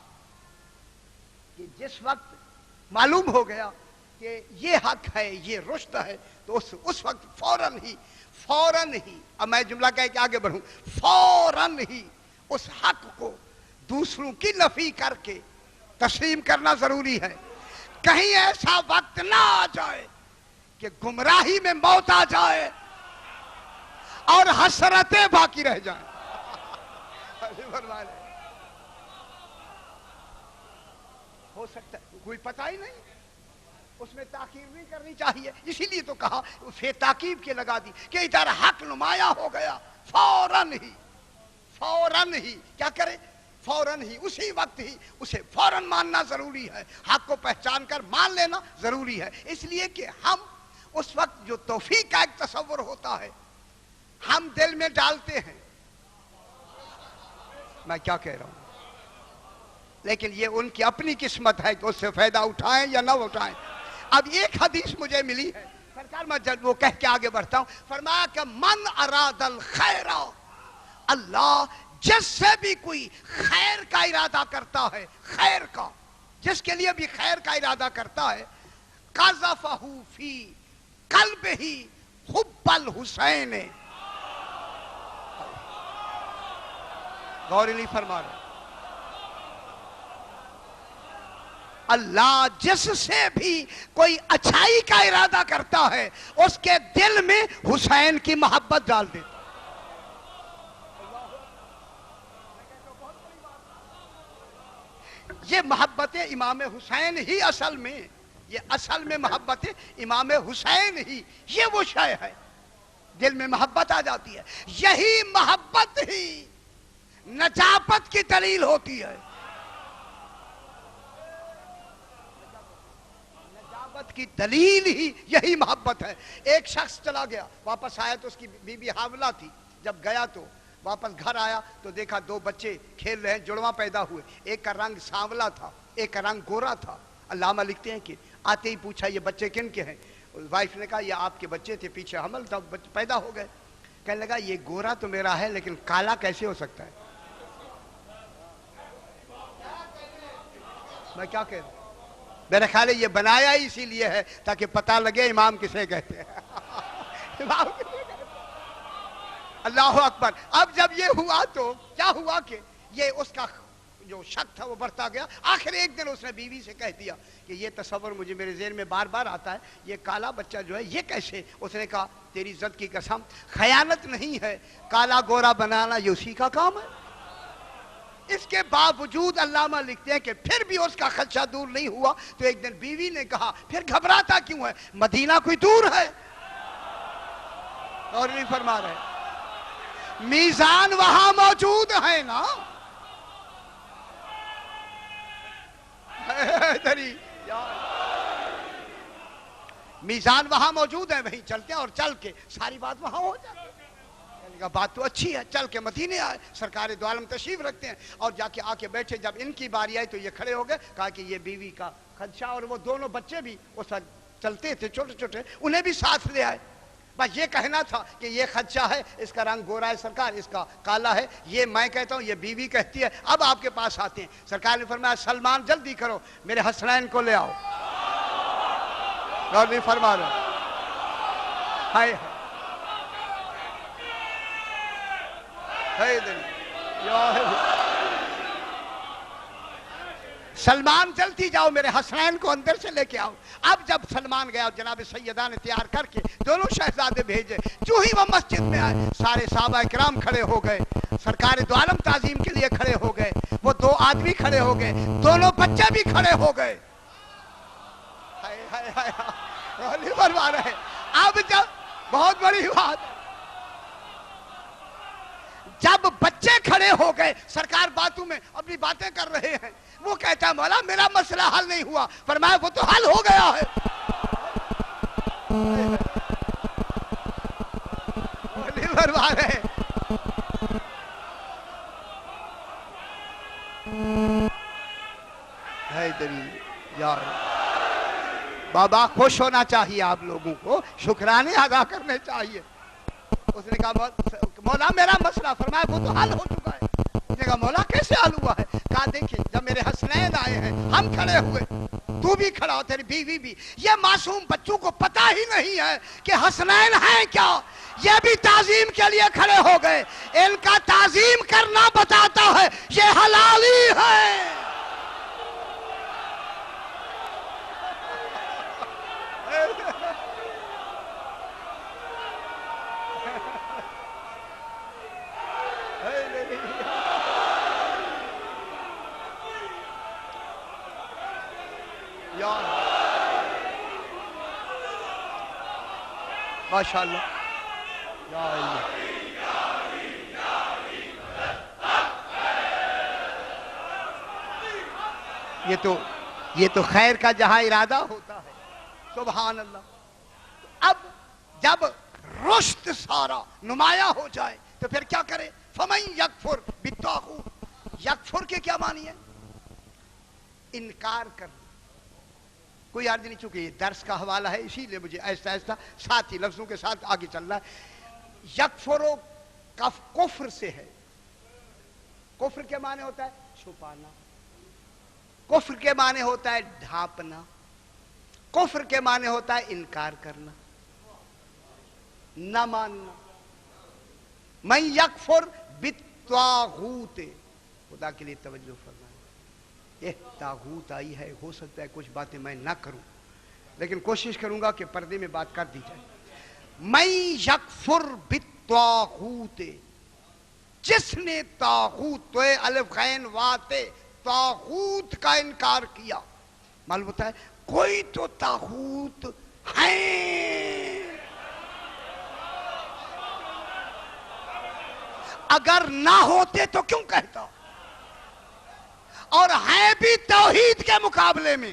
کہ جس وقت معلوم ہو گیا کہ یہ حق ہے، یہ رشد ہے، تو اس وقت فوراً ہی اب میں جملہ کہہ کے آگے بڑھوں، فوراً ہی اس حق کو دوسروں کی نفی کر کے تسلیم کرنا ضروری ہے. کہیں ایسا وقت نہ آ جائے کہ گمراہی میں موت آ جائے اور حسرتیں باقی رہ جائیں. ہو سکتا ہے کوئی پتہ ہی نہیں، اس میں تاخیر نہیں کرنی چاہیے. اسی لیے تو کہا فی تاکیب کے لگا دی کہ ادھر حق نمایاں ہو گیا، فوراً ہی کیا کرے؟ فوراً ہی اسی وقت ہی اسے فوراً ماننا ضروری ہے. حق کو پہچان کر مان لینا ضروری ہے. اس لیے کہ ہم اس وقت جو توفیق کا ایک تصور ہوتا ہے ہم دل میں ڈالتے ہیں. میں کیا کہہ رہا ہوں؟ لیکن یہ ان کی اپنی قسمت ہے کہ اس سے فائدہ اٹھائیں یا نہ اٹھائیں. اب ایک حدیث مجھے ملی ہے سرکار، میں وہ کہہ کے آگے بڑھتا ہوں. فرمایا کہ من اراد الخیر، اللہ جس سے بھی کوئی خیر کا ارادہ کرتا ہے، خیر کا، جس کے لیے بھی خیر کا ارادہ کرتا ہے، قذفہ فی قلبہ حب الحسین. غور نہیں فرما رہا. اللہ جس سے بھی کوئی اچھائی کا ارادہ کرتا ہے اس کے دل میں حسین کی محبت ڈال دیتا. یہ محبت امام حسین ہی اصل میں، یہ اصل میں محبت امام حسین ہی، یہ وہ شے ہے دل میں محبت آ جاتی ہے. یہی محبت ہی نجابت کی دلیل ہوتی ہے. نجابت کی دلیل ہی یہی محبت ہے. ایک شخص چلا گیا، واپس آیا تو اس کی بیوی حاملہ تھی. جب گیا تو واپس گھر آیا تو دیکھا دو بچے کھیل رہے ہیں، جڑواں پیدا ہوئے. ایک کا رنگ سانولا تھا، ایک کا رنگ گورا تھا. علامہ لکھتے ہیں کہ آتے ہی پوچھا یہ بچے کن کے ہیں؟ وائف نے کہا یہ آپ کے بچے تھے، پیچھے حمل تھا، پیدا ہو گئے۔ کہنے لگا یہ گورا تو میرا ہے لیکن کالا کیسے ہو سکتا ہے؟ میں کیا کہہ رہا ہوں؟ میرا خیال ہے یہ بنایا ہی اسی لیے ہے تاکہ پتہ لگے امام کسے کہتے ہیں۔ امام کسے کہتے ہیں؟ اللہ اکبر۔ اب جب یہ ہوا تو کیا ہوا کہ یہ اس کا جو شک تھا وہ بڑھتا گیا۔ آخر ایک دن اس نے بیوی سے کہہ دیا کہ یہ تصور مجھے میرے ذہن میں بار بار آتا ہے، یہ کالا بچہ جو ہے یہ کیسے؟ اس نے کہا تیری عزت کی قسم خیانت نہیں ہے، کالا گورا بنانا یہ اسی کا کام ہے۔ اس کے باوجود علامہ لکھتے ہیں کہ پھر بھی اس کا خدشہ دور نہیں ہوا تو ایک دن بیوی نے کہا پھر گھبراتا کیوں ہے؟ مدینہ کوئی دور ہے؟ اور نہیں فرما رہے میزان وہاں موجود ہے نا۔ میزان وہاں موجود ہے، وہیں چلتے ہیں اور چل کے ساری بات وہاں ہو جاتی ہے۔ بات تو اچھی ہے، چل کے مدینے آئے، سرکار دو عالم تشریف رکھتے ہیں اور جا کے آ کے بیٹھے۔ جب ان کی باری آئی تو یہ کھڑے ہو گئے، کہا کہ یہ بیوی کا خدشہ، اور وہ دونوں بچے بھی اس وقت چلتے تھے چھوٹے چھوٹے، انہیں بھی ساتھ لے آئے۔ بس یہ کہنا تھا کہ یہ خدشہ ہے، اس کا رنگ گورا ہے سرکار، اس کا کالا ہے، یہ میں کہتا ہوں، یہ بیوی کہتی ہے۔ اب آپ کے پاس آتے ہیں، سرکار نے فرمایا سلمان جلدی کرو میرے حسنین کو لے آؤ۔ اور نہیں فرما رہے ہائے سلمان جلدی جاؤ میرے حسنین کو اندر سے لے کے آؤ۔ اب جب سلمان گیا جناب سیدہ نے تیار کر کے دونوں شہزادے بھیجے، جو ہی وہ مسجد میں آئے سارے صحابہ کرام کھڑے ہو گئے، سرکار دو عالم تعظیم کے لیے کھڑے ہو گئے، وہ دو آدمی کھڑے ہو گئے، دونوں بچے بھی کھڑے ہو گئے۔ اب جب بہت بڑی بات، جب بچے کھڑے ہو گئے سرکار باتوں میں اپنی باتیں کر رہے ہیں، وہ کہتا ہے مولا میرا مسئلہ حل نہیں ہوا۔ فرمایا وہ تو حل ہو گیا ہے۔ بابا خوش ہونا چاہیے، آپ لوگوں کو شکرانے ادا کرنے چاہیے۔ اس نے کہا مولا میرا مسئلہ، فرمایا وہ تو حل ہو چکا ہے۔ اس نے کہا مولا کیسے حل ہوا ہے؟ کہا دیکھیں جب میرے حسنین آئے ہیں ہم کھڑے ہوئے، تو بھی کھڑا ہو، تیری بیوی بھی، یہ معصوم بچوں کو پتہ ہی نہیں ہے کہ حسنین ہیں کیا، یہ بھی تعظیم کے لیے کھڑے ہو گئے۔ ان کا تعظیم کرنا بتاتا ہے یہ حلالی ہے۔ ماشاءاللہ یا اللہ۔ یہ تو خیر کا جہاں ارادہ ہوتا ہے، سبحان اللہ۔ اب جب رشد سارا نمایاں ہو جائے تو پھر کیا کرے؟ فَمَن یکفر بالطاغوت، یکفر کے کیا معنی ہے؟ انکار کرنا۔ کوئی عرض نہیں، چونکہ یہ درس کا حوالہ ہے اسی لیے مجھے ایسا ایسا ساتھی لفظوں کے ساتھ آگے چل رہا ہے۔ یکفر و کفر سے ہے۔ کفر کے معنی ہوتا ہے چھپانا، کفر کے معنی ہوتا ہے ڈھانپنا، کفر کے معنی ہوتا ہے انکار کرنا، نہ ماننا۔ من یکفر بالطاغوت، خدا کے لیے توجہ فرمائیں، طاغوت آئی ہے، ہو سکتا ہے کچھ باتیں میں نہ کروں لیکن کوشش کروں گا کہ پردے میں بات کر دی جائے۔ من یکفر بالطاغوت، جس نے طاغوت، تو الف غین واتے، طاغوت کا انکار کیا، معلوم ہوتا ہے کوئی تو طاغوت ہیں، اگر نہ ہوتے تو کیوں کہتا، اور ہیں بھی توحید کے مقابلے میں۔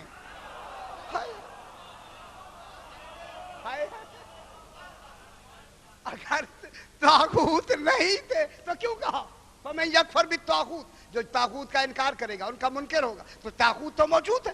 اگر طاغوت نہیں تھے تو کیوں کہا فَمَن یکفر بالطاغوت، جو طاغوت کا انکار کرے گا ان کا منکر ہوگا، تو طاغوت تو موجود ہے۔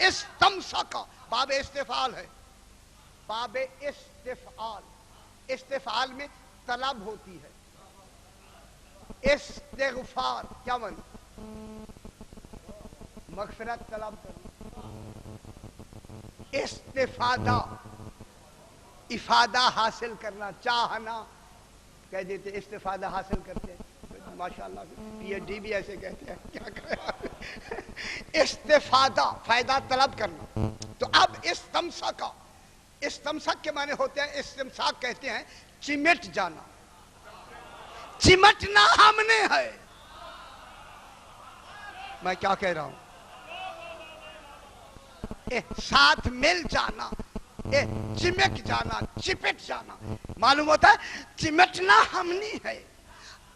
استمسک باب استفعال ہے، باب استفعال، استفعال میں طلب ہوتی ہے. استغفار کیا من مغفرت طلب کرنا. استفادہ افادہ حاصل کرنا، چاہنا کہہ دیتے استفادہ حاصل کرتے ہیں. ماشاءاللہ پی ایچ ڈی بھی ایسے کہتے ہیں، کیا کریں. استفادہ فائدہ طلب کرنا. تو اب استمسک، استمسک کے معنی ہوتے ہیں، استمساک کہتے ہیں چمٹ جانا. چمٹنا ہم نے ہے. میں کیا کہہ رہا ہوں؟ ساتھ مل جانا، چمٹ جانا، چپٹ جانا. معلوم ہوتا ہے چمٹنا ہم نے ہے.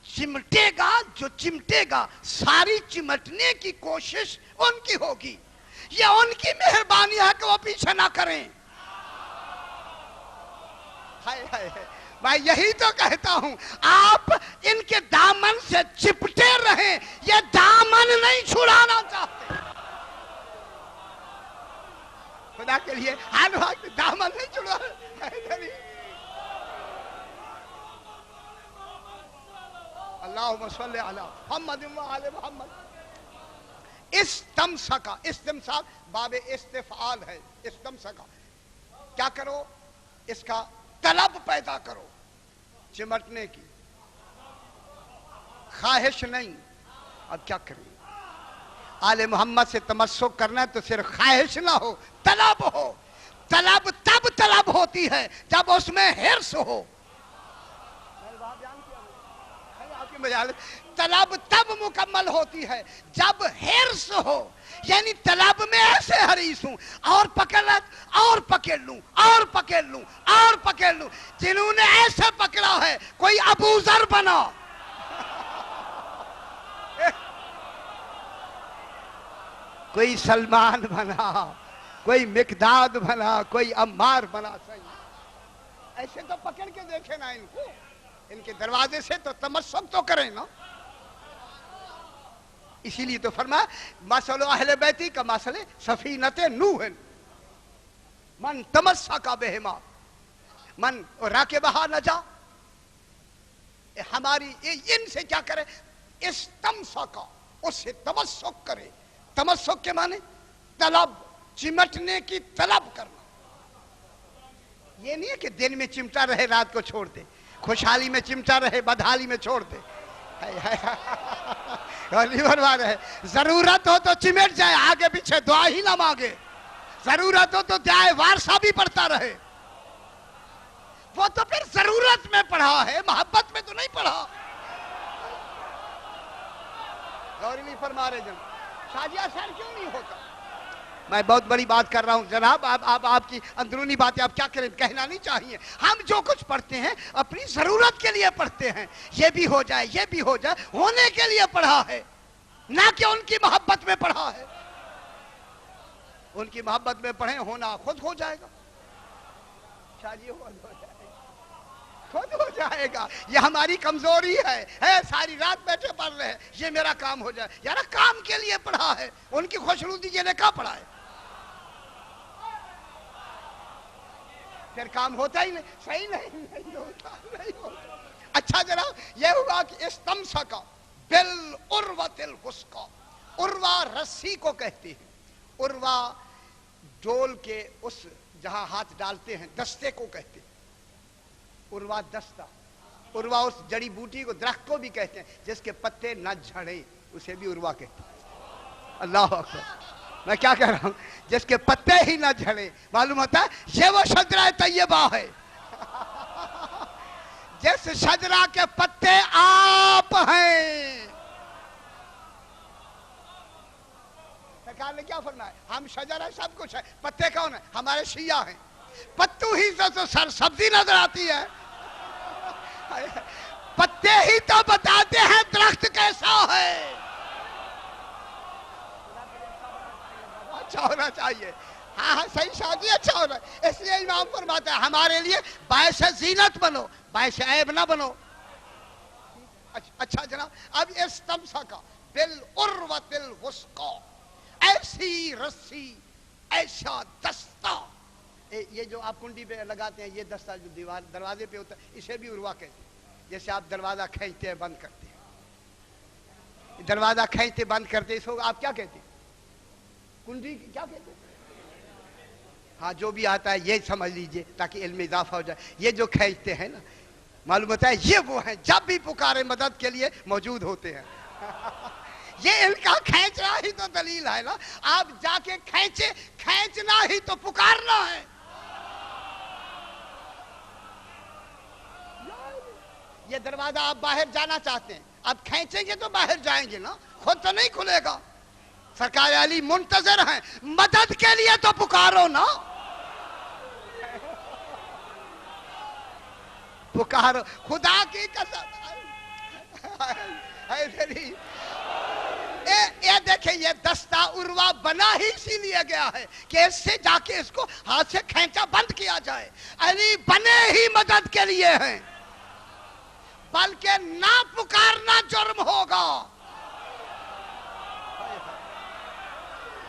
چمٹے گا جو چمٹے گا، ساری چمٹنے کی کوشش ان کی ہوگی. یہ ان کی مہربانی ہے کہ وہ پیچھے نہ کریں. میں یہی تو کہتا ہوں، آپ ان کے دامن سے چپٹے رہیں، یہ دامن نہیں چھڑانا چاہتے. خدا کے لیے ہر وقت دامن نہیں چھڑانا. اللہم صلی علی محمد و آل محمد. استمسک، استمساک باب استفعال ہے. استمسک کیا کرو؟ اس کا طلب پیدا کرو، چمٹنے کی خواہش نہیں. اب کیا کریں؟ آل محمد سے تمسک کرنا ہے تو صرف خواہش نہ ہو، طلب ہو. طلب تب طلب ہوتی ہے جب اس میں حرص ہو. طلب تب مکمل ہوتی ہے جب حرص ہو. یعنی طلب میں ایسے حریص ہوں، اور پکڑ لوں اور پکڑ لوں اور پکڑ لوں. جنہوں نے ایسے پکڑا ہے، کوئی ابو ذر بنا، کوئی سلمان بنا، کوئی مقداد بنا، کوئی عمار بنا. صحیح ایسے تو پکڑ کے دیکھے نا ان کو، ان کے دروازے سے تو تمسک تو کریں نا. اسی لیے تو فرمایا مثل اہل بیتی کا مثل سفینۃ نوح من تمسک بہما من راکبہا نجا. ہماری ان سے کیا کرے؟ استمسک، اس سے تمسک کرے. تمسک کے معنی طلب، چمٹنے کی طلب کرنا. یہ نہیں ہے کہ دن میں چمٹا رہے رات کو چھوڑ دے، خوشحالی میں چمٹا رہے بدحالی میں چھوڑ دے. ضرورت ہو تو چمٹ جائے، آگے پیچھے دعا ہی نہ مانگے. ضرورت ہو تو دعائے وارثہ بھی پڑھتا رہے. وہ تو پھر ضرورت میں پڑھا ہے، محبت میں تو نہیں پڑھا. غور نہیں فرما رہے جناب. شاجیہ سیر کیوں نہیں ہوتا؟ میں بہت بڑی بات کر رہا ہوں جناب. آپ کی اندرونی باتیں آپ کیا کریں، کہنا نہیں چاہیے. ہم جو کچھ پڑھتے ہیں اپنی ضرورت کے لیے پڑھتے ہیں. یہ بھی ہو جائے، یہ بھی ہو جائے، ہونے کے لیے پڑھا ہے، نہ کہ ان کی محبت میں پڑھا ہے. ان کی محبت میں پڑھیں، ہونا خود ہو جائے گا. شاجی خود ہو جائے گا. یہ ہماری کمزوری ہے. ساری رات بیٹھے پڑھ رہے ہیں، یہ میرا کام ہو جائے. یار کام کے لیے پڑھا ہے، ان کی خوشنودی کے لیے کہاں پڑھا ہے؟ پھر کام ہوتا ہی نہیں. صحیح نہیں ہوتا. اچھا جناب، یہ ہوا کہ استمسک بالعروۃ الوثقی. عروہ رسی کو کہتے ہیں. عروہ ڈول کے اس جہاں ہاتھ ڈالتے ہیں دستے کو کہتے ہیں. عروہ دستہ. عروہ اس جڑی بوٹی کو، درخت کو بھی کہتے ہیں جس کے پتے نہ جھڑے، اسے بھی عروہ کہتے ہیں. اللہ اکبر. میں کیا کہہ رہا ہوں؟ جس کے پتے ہی نہ جھڑے. معلوم ہوتا ہے یہ وہ شجرہ طیبہ ہے جس شجرہ کے پتے آپ ہیں. سرکار نے کیا فرمایا؟ ہم شجر ہے، سب کچھ ہے. پتے کون ہیں؟ ہمارے شیعہ ہیں. پتو ہی سے تو سر سبزی نظر آتی ہے. پتے ہی تو بتاتے ہیں درخت کیسا ہے. اچھا ہونا چاہیے. ہاں صحیح شادی اچھا ہونا. اس لیے امام فرماتا ہے ہمارے لیے باعث زینت بنو، باعث عیب نہ بنو. اچھا جناب، اب استمسک بالعروۃ الوثقی. ایسی رسی ایسا دستہ، یہ جو آپ کنڈی پہ لگاتے ہیں، یہ دستہ جو دیوار دروازے پہ ہوتا ہے، اسے بھی عروا کہتے ہیں. جیسے آپ دروازہ کھینچتے ہیں بند کرتے ہیں، دروازہ کھینچتے بند کرتے ہیں، اس کو آپ کیا کہتے ہیں؟ کنڈی کیا کہتے ہیں؟ ہاں جو بھی آتا ہے یہ سمجھ لیجئے تاکہ علم اضافہ ہو جائے. یہ جو کھینچتے ہیں نا، معلوم ہوتا ہے یہ وہ ہیں جب بھی پکارے مدد کے لیے موجود ہوتے ہیں. یہ ان کا کھینچنا ہی تو دلیل ہے نا. آپ جا کے کھینچے، کھینچنا ہی تو پکارنا ہے. یہ دروازہ آپ باہر جانا چاہتے ہیں، آپ کھینچیں گے تو باہر جائیں گے نا، خود تو نہیں کھلے گا. سرکار علی منتظر ہیں، مدد کے لیے تو پکارو نا. پکارو خدا کی قسم. یہ دیکھیں، یہ دستہ عروا بنا ہی اسی لیے گیا ہے کہ اس سے جا کے اس کو ہاتھ سے کھینچا بند کیا جائے. علی بنے ہی مدد کے لیے ہیں، بلکہ نہ پکارنا جرم ہوگا.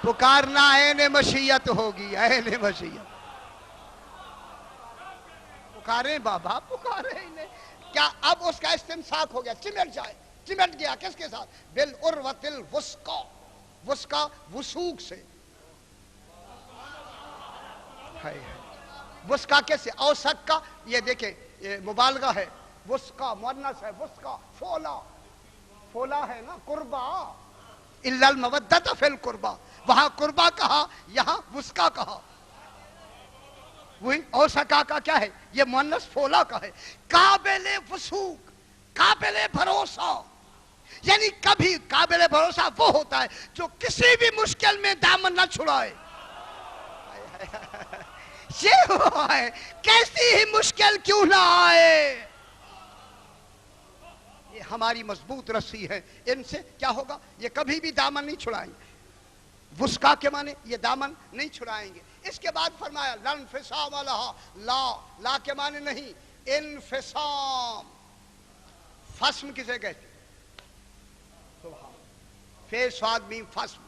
پکارنا عین مشیت ہوگی، عین مشیت. پکاریں بابا، پکاریں انہیں. کیا اب اس کا استمساک ہو گیا، چمٹ جائے. چمٹ گیا کس کے ساتھ؟ بالعروۃ الوثقی، وثقی وثوق سے. وثقی کیسے؟ اوثق کا یہ دیکھیں، یہ مبالغہ ہے. وثقی مؤنث ہے، وثقی فولا، فولا ہے نا قربا. الا المودۃ فی القربا، وہاں قربا کہا، یہاں وثقی کہا. وہی اوثقا کا کیا ہے؟ یہ مؤنث فولا کا ہے. قابل وثوق، قابل بھروسہ. یعنی کبھی قابل بھروسہ وہ ہوتا ہے جو کسی بھی مشکل میں دامن نہ چھڑائے. یہ وہ ہے، کیسی ہی مشکل کیوں نہ آئے. یہ ہماری مضبوط رسی ہے، ان سے کیا ہوگا؟ یہ کبھی بھی دامن نہیں چھڑائیں گے. وثقا کے معنی یہ دامن نہیں چھڑائیں گے. اس کے بعد فرمایا لانفصام لہا، لا کے معنی نہیں، انفصام. فسم کسے کہتے؟ فے صاد میم فسم.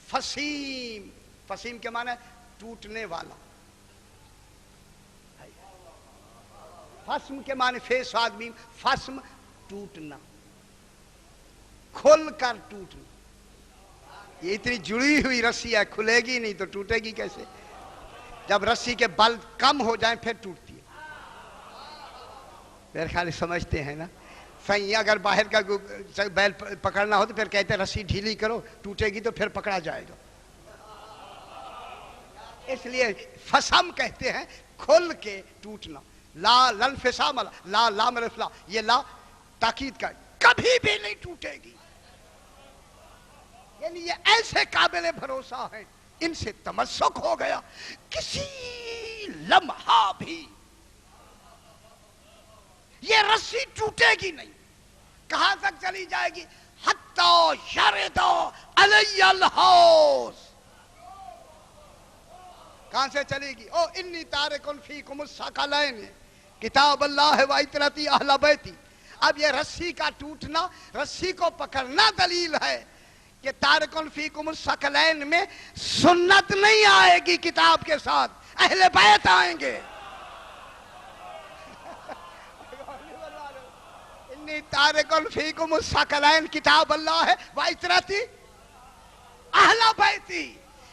فسیم، فسیم کے معنی ٹوٹنے والا. فسم کے معنی فے صاد میم فسم، ٹوٹنا، کھل کر ٹوٹنا. یہ اتنی جڑی ہوئی رسی ہے، کھلے گی نہیں تو ٹوٹے گی کیسے؟ جب رسی کے بل کم ہو جائیں پھر ٹوٹتی ہے. میرے خیال سمجھتے ہیں نا. صحیح، اگر باہر کا بیل پکڑنا ہو تو پھر کہتے ہیں رسی ڈھیلی کرو، ٹوٹے گی تو پھر پکڑا جائے گا. اس لیے فسم کہتے ہیں کھل کے ٹوٹنا. لا لانفصام لا، لام الف لا، یہ لا تاکید کا، کبھی بھی نہیں ٹوٹے گی. یعنی یہ ایسے قابل بھروسہ ہیں، ان سے تمسک ہو گیا، کسی لمحہ بھی یہ رسی ٹوٹے گی نہیں. کہاں تک چلی جائے گی؟ حتی یرد علی الحوض. کہاں سے چلے گی؟ او انی تارک فیکم الثقلین کتاب اللہ و عترتی اہل بیتی. اب یہ رسی کا ٹوٹنا، رسی کو پکڑنا دلیل ہے کہ تارکن فیکم الثقلین میں سنت نہیں آئے گی، کتاب کے ساتھ اہل بیت آئیں گے. انی تارکن فیکم الثقلین کتاب اللہ ہے و عترتی اہل بیتی.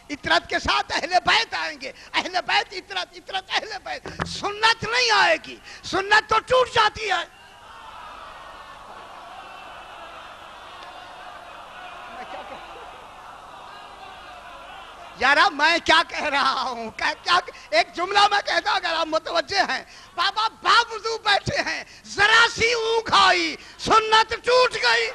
عترت کے ساتھ اہل بیت آئیں گے. اہل بیت عترت، عترت اہل بیت. سنت نہیں آئے گی، سنت تو ٹوٹ جاتی ہے. یارا میں کیا کہہ رہا ہوں؟ ایک جملہ میں کہتا اگر آپ متوجہ ہیں. بابا باوضو بیٹھے ہیں، ذرا سی اونگھ آئی، سنت ٹوٹ گئی.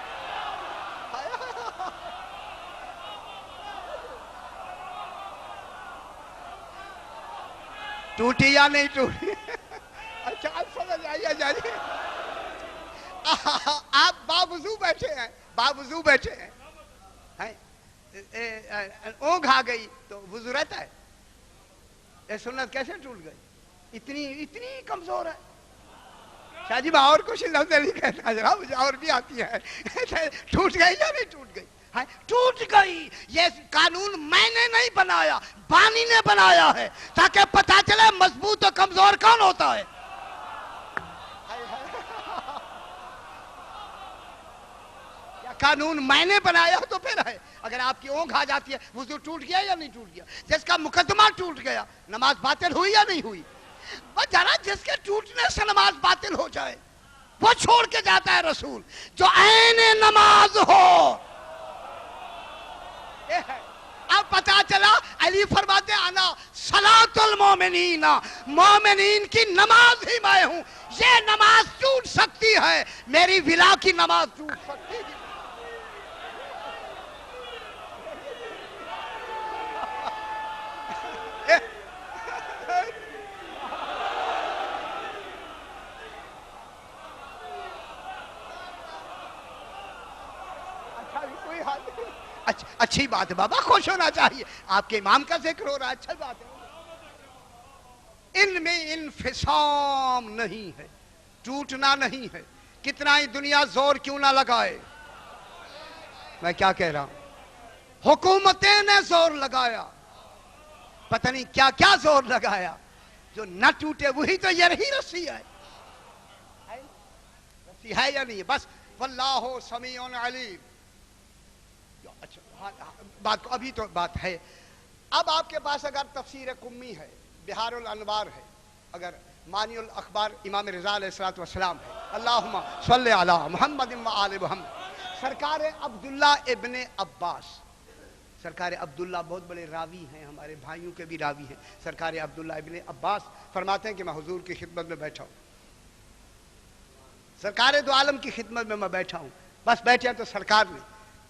ٹوٹی یا نہیں ٹوٹی؟ اچھا آپ سمجھ آئیے جائیے. آپ باوضو بیٹھے ہیں، باوضو بیٹھے ہیں، اونگھ آ گئی تو وضو رہتا ہے. یہ سنت کیسے ٹوٹ گئی؟ اتنی کمزور ہے. شاہ جی میں اور کچھ لفظ نہیں کہتا، جناب مجھے اور بھی آتی ہے. ٹوٹ گئی یا نہیں ٹوٹ گئی؟ ٹوٹ گئی. یہ قانون میں نے نہیں بنایا، بانی نے بنایا ہے تاکہ پتہ چلے مضبوط اور کمزور کون ہوتا ہے. قانون میں نے بنایا تو پھر ہے. اگر آپ کی اونگھ آ جاتی ہے وضو ٹوٹ گیا یا نہیں ٹوٹ گیا؟ جس کا مقدمہ ٹوٹ گیا نماز باطل ہوئی یا نہیں ہوئی؟ وہ ذرا جس کے ٹوٹنے سے نماز باطل ہو جائے وہ چھوڑ کے جاتا ہے رسول جو عین نماز ہو. اب پتا چلا علی فرماتے ہیں انا صلاۃ المومنین، مومنین کی نماز ہی میں ہوں. یہ نماز ٹوٹ سکتی ہے، میری ولا کی نماز ٹوٹ سکتی ہے. اچھی بات ہے بابا، خوش ہونا چاہیے، آپ کے امام کا ذکر ہو رہا ہے، اچھا بات ہے. ان میں انفصام نہیں ہے، ٹوٹنا نہیں ہے. کتنا ہی دنیا زور کیوں نہ لگائے. میں کیا کہہ رہا ہوں؟ حکومتیں نے زور لگایا، پتہ نہیں کیا کیا زور لگایا، جو نہ ٹوٹے وہی تو یہ رہی رسی ہے. رسی ہے یا نہیں؟ بس واللہ سمیع علیم. اچھا بات کو ابھی تو بات ہے. اب آپ کے پاس اگر تفسیر قمی ہے، بہار الانوار ہے، اگر مانی الاخبار امام رضا علیہ السلام ہے، اللہم صلی علی محمد و آل محمد. سرکار عبداللہ ابن عباس، سرکار عبداللہ بہت بڑے راوی ہیں، ہمارے بھائیوں کے بھی راوی ہیں. سرکار عبداللہ ابن عباس فرماتے ہیں کہ میں حضور کی خدمت میں بیٹھا ہوں، سرکار دو عالم کی خدمت میں بیٹھا ہوں. بس بیٹھے ہیں تو سرکار نے،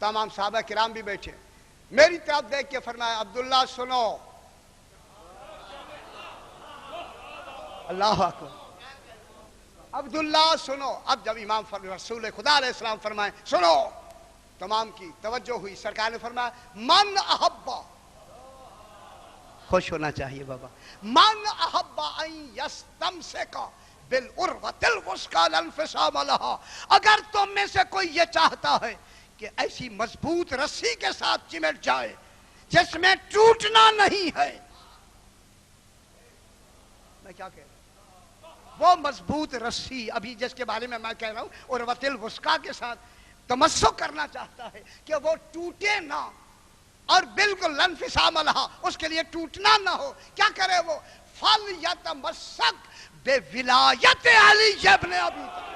تمام صحابہ کرام بھی بیٹھے، میری طرف دیکھ کے فرمایا عبداللہ سنو. اللہ اکبر. عبداللہ سنو. اب جب امام رسول خدا علیہ السلام فرمائے سنو، تمام کی توجہ ہوئی. سرکار نے فرمایا من احبا، خوش ہونا چاہیے بابا، من احبا ان یستمسک بالعروۃ الوثقی لا انفصام لہا. اگر تم میں سے کوئی یہ چاہتا ہے کہ ایسی مضبوط رسی کے ساتھ چمٹ جائے جس میں ٹوٹنا نہیں ہے، میں کیا کہہ رہا ہوں، وہ مضبوط رسی ابھی جس کے بارے میں کہہ رہا ہوں عروۃ الوثقی کے ساتھ تمسک کرنا چاہتا ہے کہ وہ ٹوٹے نہ اور بالکل لا انفصام لہا، اس کے لیے ٹوٹنا نہ ہو، کیا کرے وہ؟ فَلْيَتَمَسَّكْ بِوِلَایَتِ عَلِيِّ ابْنِ أَبِي طالب.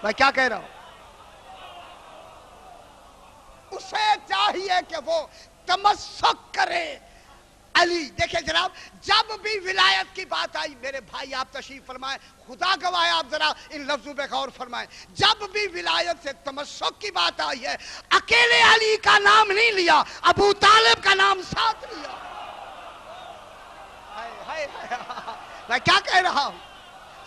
میں کیا کہہ رہا ہوں؟ اسے چاہیے کہ وہ تمسک کرے علی. دیکھیں جناب، جب بھی ولایت کی بات آئی، میرے بھائی آپ تشریف فرمائیں، خدا گواہ آپ ذرا ان لفظوں پہ غور فرمائیں، جب بھی ولایت سے تمسک کی بات آئی ہے اکیلے علی کا نام نہیں لیا، ابو طالب کا نام ساتھ لیا. میں کیا کہہ رہا ہوں؟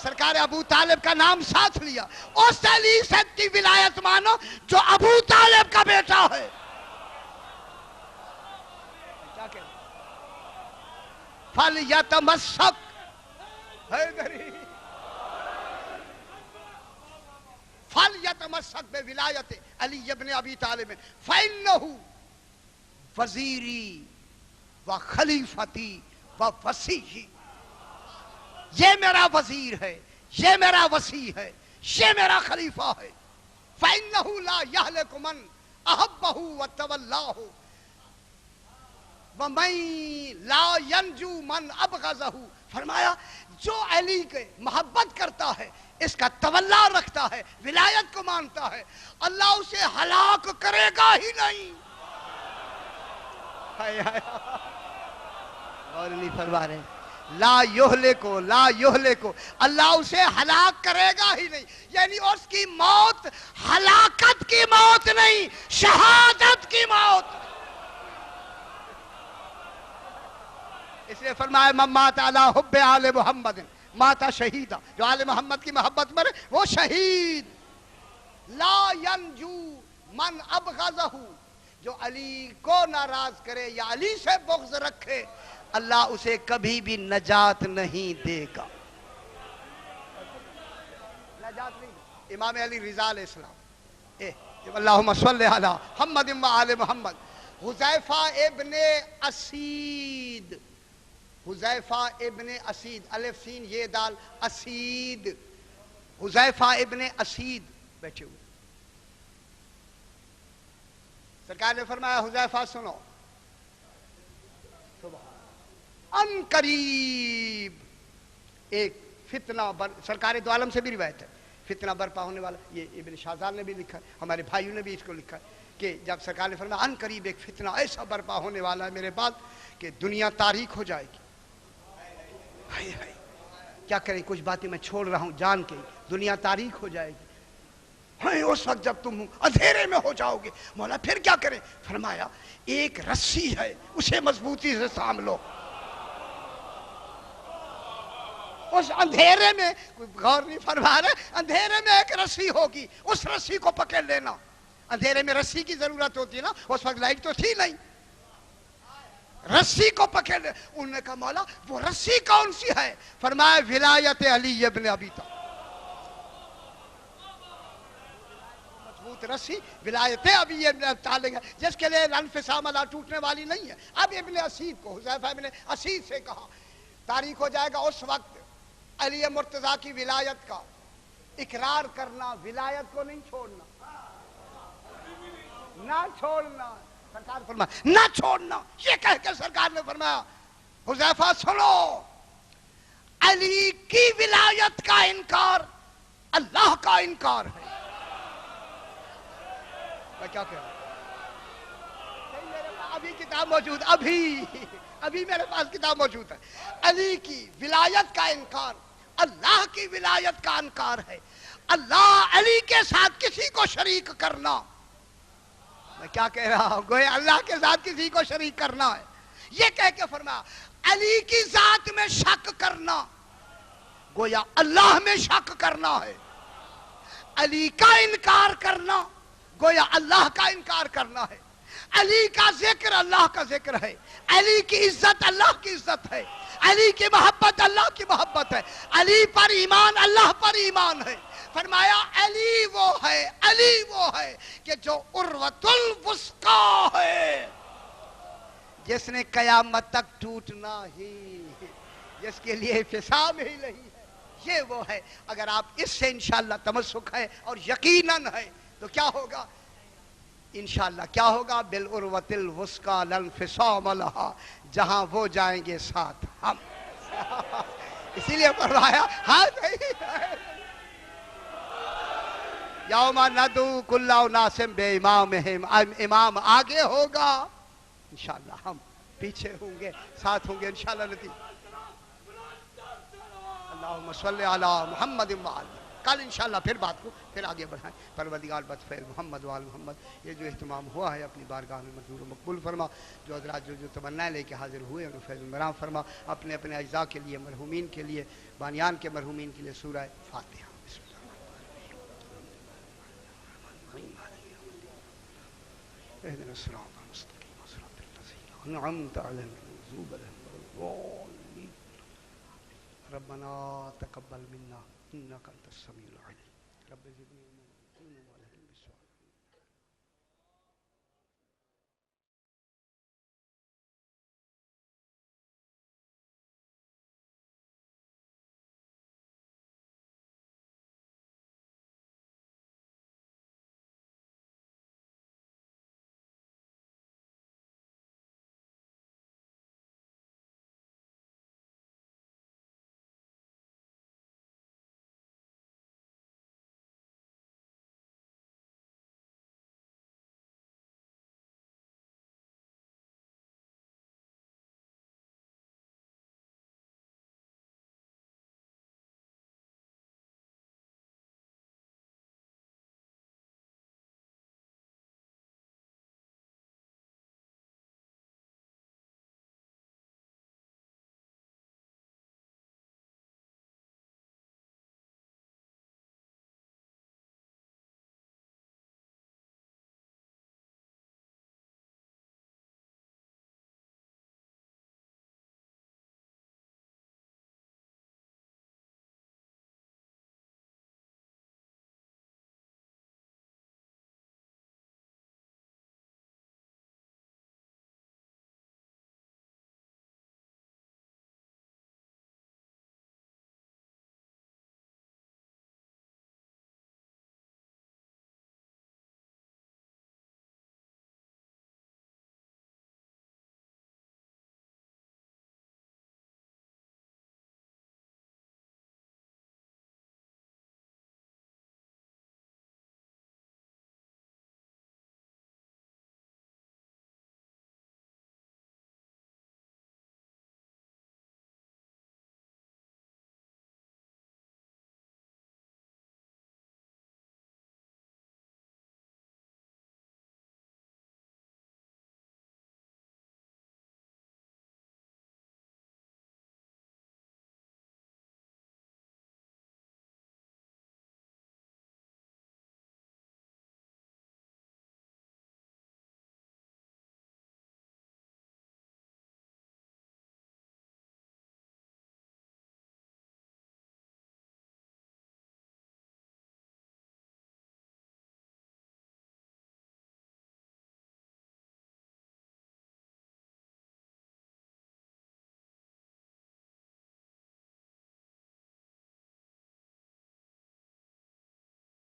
سرکار ابو طالب کا نام ساتھ لیا. اس علی سے کی ولایت مانو جو ابو طالب کا بیٹا ہے. کیا کہہ رہا ہوں؟ فَلْيَتَمَسَّكْ فَلْيَتَمَسَّكْ بِوِلَایَتِ عَلِيِّ ابْنِ أَبِي طَالِبٍ فَإِنَّهُ وَزِیرِی وَخَلِیفَتِی وَوَصِیِّی. یہ میرا وزیر ہے، یہ میرا وصی ہے، یہ میرا خلیفہ ہے. فَإِنَّهُ لَا يَهْلِكُ مَنْ أَحَبَّهُ وَتَوَلَّاهُ وَمَن لَا يَنْجُو مَنْ أَبْغَضَهُ. فرمایا جو علی کے محبت کرتا ہے، اس کا تولا رکھتا ہے، ولایت کو مانتا ہے، اللہ اسے ہلاک کرے گا ہی نہیں. اور نہیں فرما رہے لا یہلکو، لا یہلکو، اللہ اسے ہلاک کرے گا ہی نہیں. یعنی اس کی موت ہلاکت کی موت نہیں، شہادت کی موت. اس لیے فرمایا من مات علی حب آل محمد ماتا شہیدہ. جو آل محمد کی محبت مرے وہ شہید. لا ینجو من ابغضہ، جو علی کو ناراض کرے یا علی سے بغض رکھے اللہ اسے کبھی بھی نجات نہیں دے گا. نجات نہیں. امام علی رضا علیہ السلام اللہم صلی علی محمد و آل محمد. حذیفہ ابن اسید، حذیفہ ابن اسید، الف سین یہ دال اسید، حذیفہ ابن اسید بیٹھے ہوئے. سرکار نے فرمایا حذیفہ سنو، ان قریب ایک فتنہ سرکار دو عالم سے بھی روایت ہے، فتنہ برپا ہونے والا. یہ ابن شاہزال نے بھی لکھا ہے، ہمارے بھائیوں نے بھی اس کو لکھا ہے کہ جب سرکار نے فرمایا ان قریب ایک فتنہ ایسا برپا ہونے والا ہے میرے بعد کہ دنیا تاریک ہو جائے گی. ہائے ہائے کیا کریں، کچھ باتیں میں چھوڑ رہا ہوں جان کے، دنیا تاریک ہو جائے گی. ہائے اس وقت جب تم اندھیرے میں ہو جاؤ گے. مولا پھر کیا کریں؟ فرمایا ایک رسی ہے اسے مضبوطی سے تھام لو. اس اندھیرے میں کوئی غور نہیں فرما رہے، اندھیرے میں ایک رسی ہوگی، اس رسی کو پکڑ لینا. اندھیرے میں رسی کی ضرورت ہوتی ہے نا، اس وقت لائٹ تو تھی نہیں، رسی کو پکڑ لے. انہوں نے کہا مولا وہ رسی کون سی ہے؟ فرمایا ولایت علی ابن ابی طالب. مضبوط رسی ولایت ابی ابن ابی طالب ہے جس کے لیے انفصام اللہ ٹوٹنے والی نہیں ہے. اب ابن اسید کو حذیفہ ابن اسید سے کہا تاریخ ہو جائے گا. اس وقت علی مرتضیٰ کی ولایت کا اقرار کرنا، ولایت کو نہیں چھوڑنا، نہ چھوڑنا. سرکار فرمایا نہ چھوڑنا. یہ کہہ کے سرکار نے فرمایا حذیفہ سنو، علی کی ولایت کا انکار اللہ کا انکار ہے. میں کیا کہہ رہا ہوں؟ میرے پاس ابھی کتاب موجود، ابھی میرے پاس کتاب موجود ہے. علی کی ولایت کا انکار اللہ کی ولایت کا انکار ہے. اللہ علی کے ساتھ کسی کو شریک کرنا، میں کیا کہہ رہا ہوں، گویا اللہ کے ساتھ کسی کو شریک کرنا ہے. یہ کہہ کے فرمایا علی کی ذات میں شک کرنا گویا اللہ میں شک کرنا ہے. علی کا انکار کرنا گویا اللہ کا انکار کرنا ہے. علی کا ذکر اللہ کا ذکر ہے، علی کی عزت اللہ کی عزت ہے، علی کی محبت اللہ کی محبت ہے، علی پر ایمان اللہ پر ایمان ہے. فرمایا علی وہ ہے کہ جو عروۃ الوثقی ہے، جس نے قیامت تک ٹوٹنا ہی، جس کے لیے انفصام ہی نہیں ہے، یہ وہ ہے. اگر آپ اس سے انشاءاللہ تمسک ہے اور یقیناً ہے تو کیا ہوگا؟ انشاءاللہ کیا ہوگا؟ بالعروۃ الوثقی لا انفصام لہا، جہاں وہ جائیں گے ساتھ ہم. اسی لیے فرمایا ہاں نہیں ہے یوم ندعو کل اناس بامامہم، امام آگے ہوگا، انشاءاللہ ہم پیچھے ہوں گے، ساتھ ہوں گے انشاءاللہ. اللہم صلی علی محمد و آل. کل انشاءاللہ پھر بات کو پھر آگے بڑھائیں. پروردگار بطفیل محمد و آل محمد. یہ جو اہتمام ہوا ہے اپنی بارگاہ میں منظور و مقبول فرما. جو حضرات جو تمنا لے کے حاضر ہوئے انہوں فیض المرام فرما. اپنے اپنے اجزاء کے لیے، مرحومین کے لیے، بانیان کے مرحومین کے لیے سورہ فاتحہ. اهدنا الصراط المستقيم صراط الذين أنعمت عليهم غير المغضوب عليهم. ربنا تقبل منا إنك أنت السميع العليم. رب زدني علما.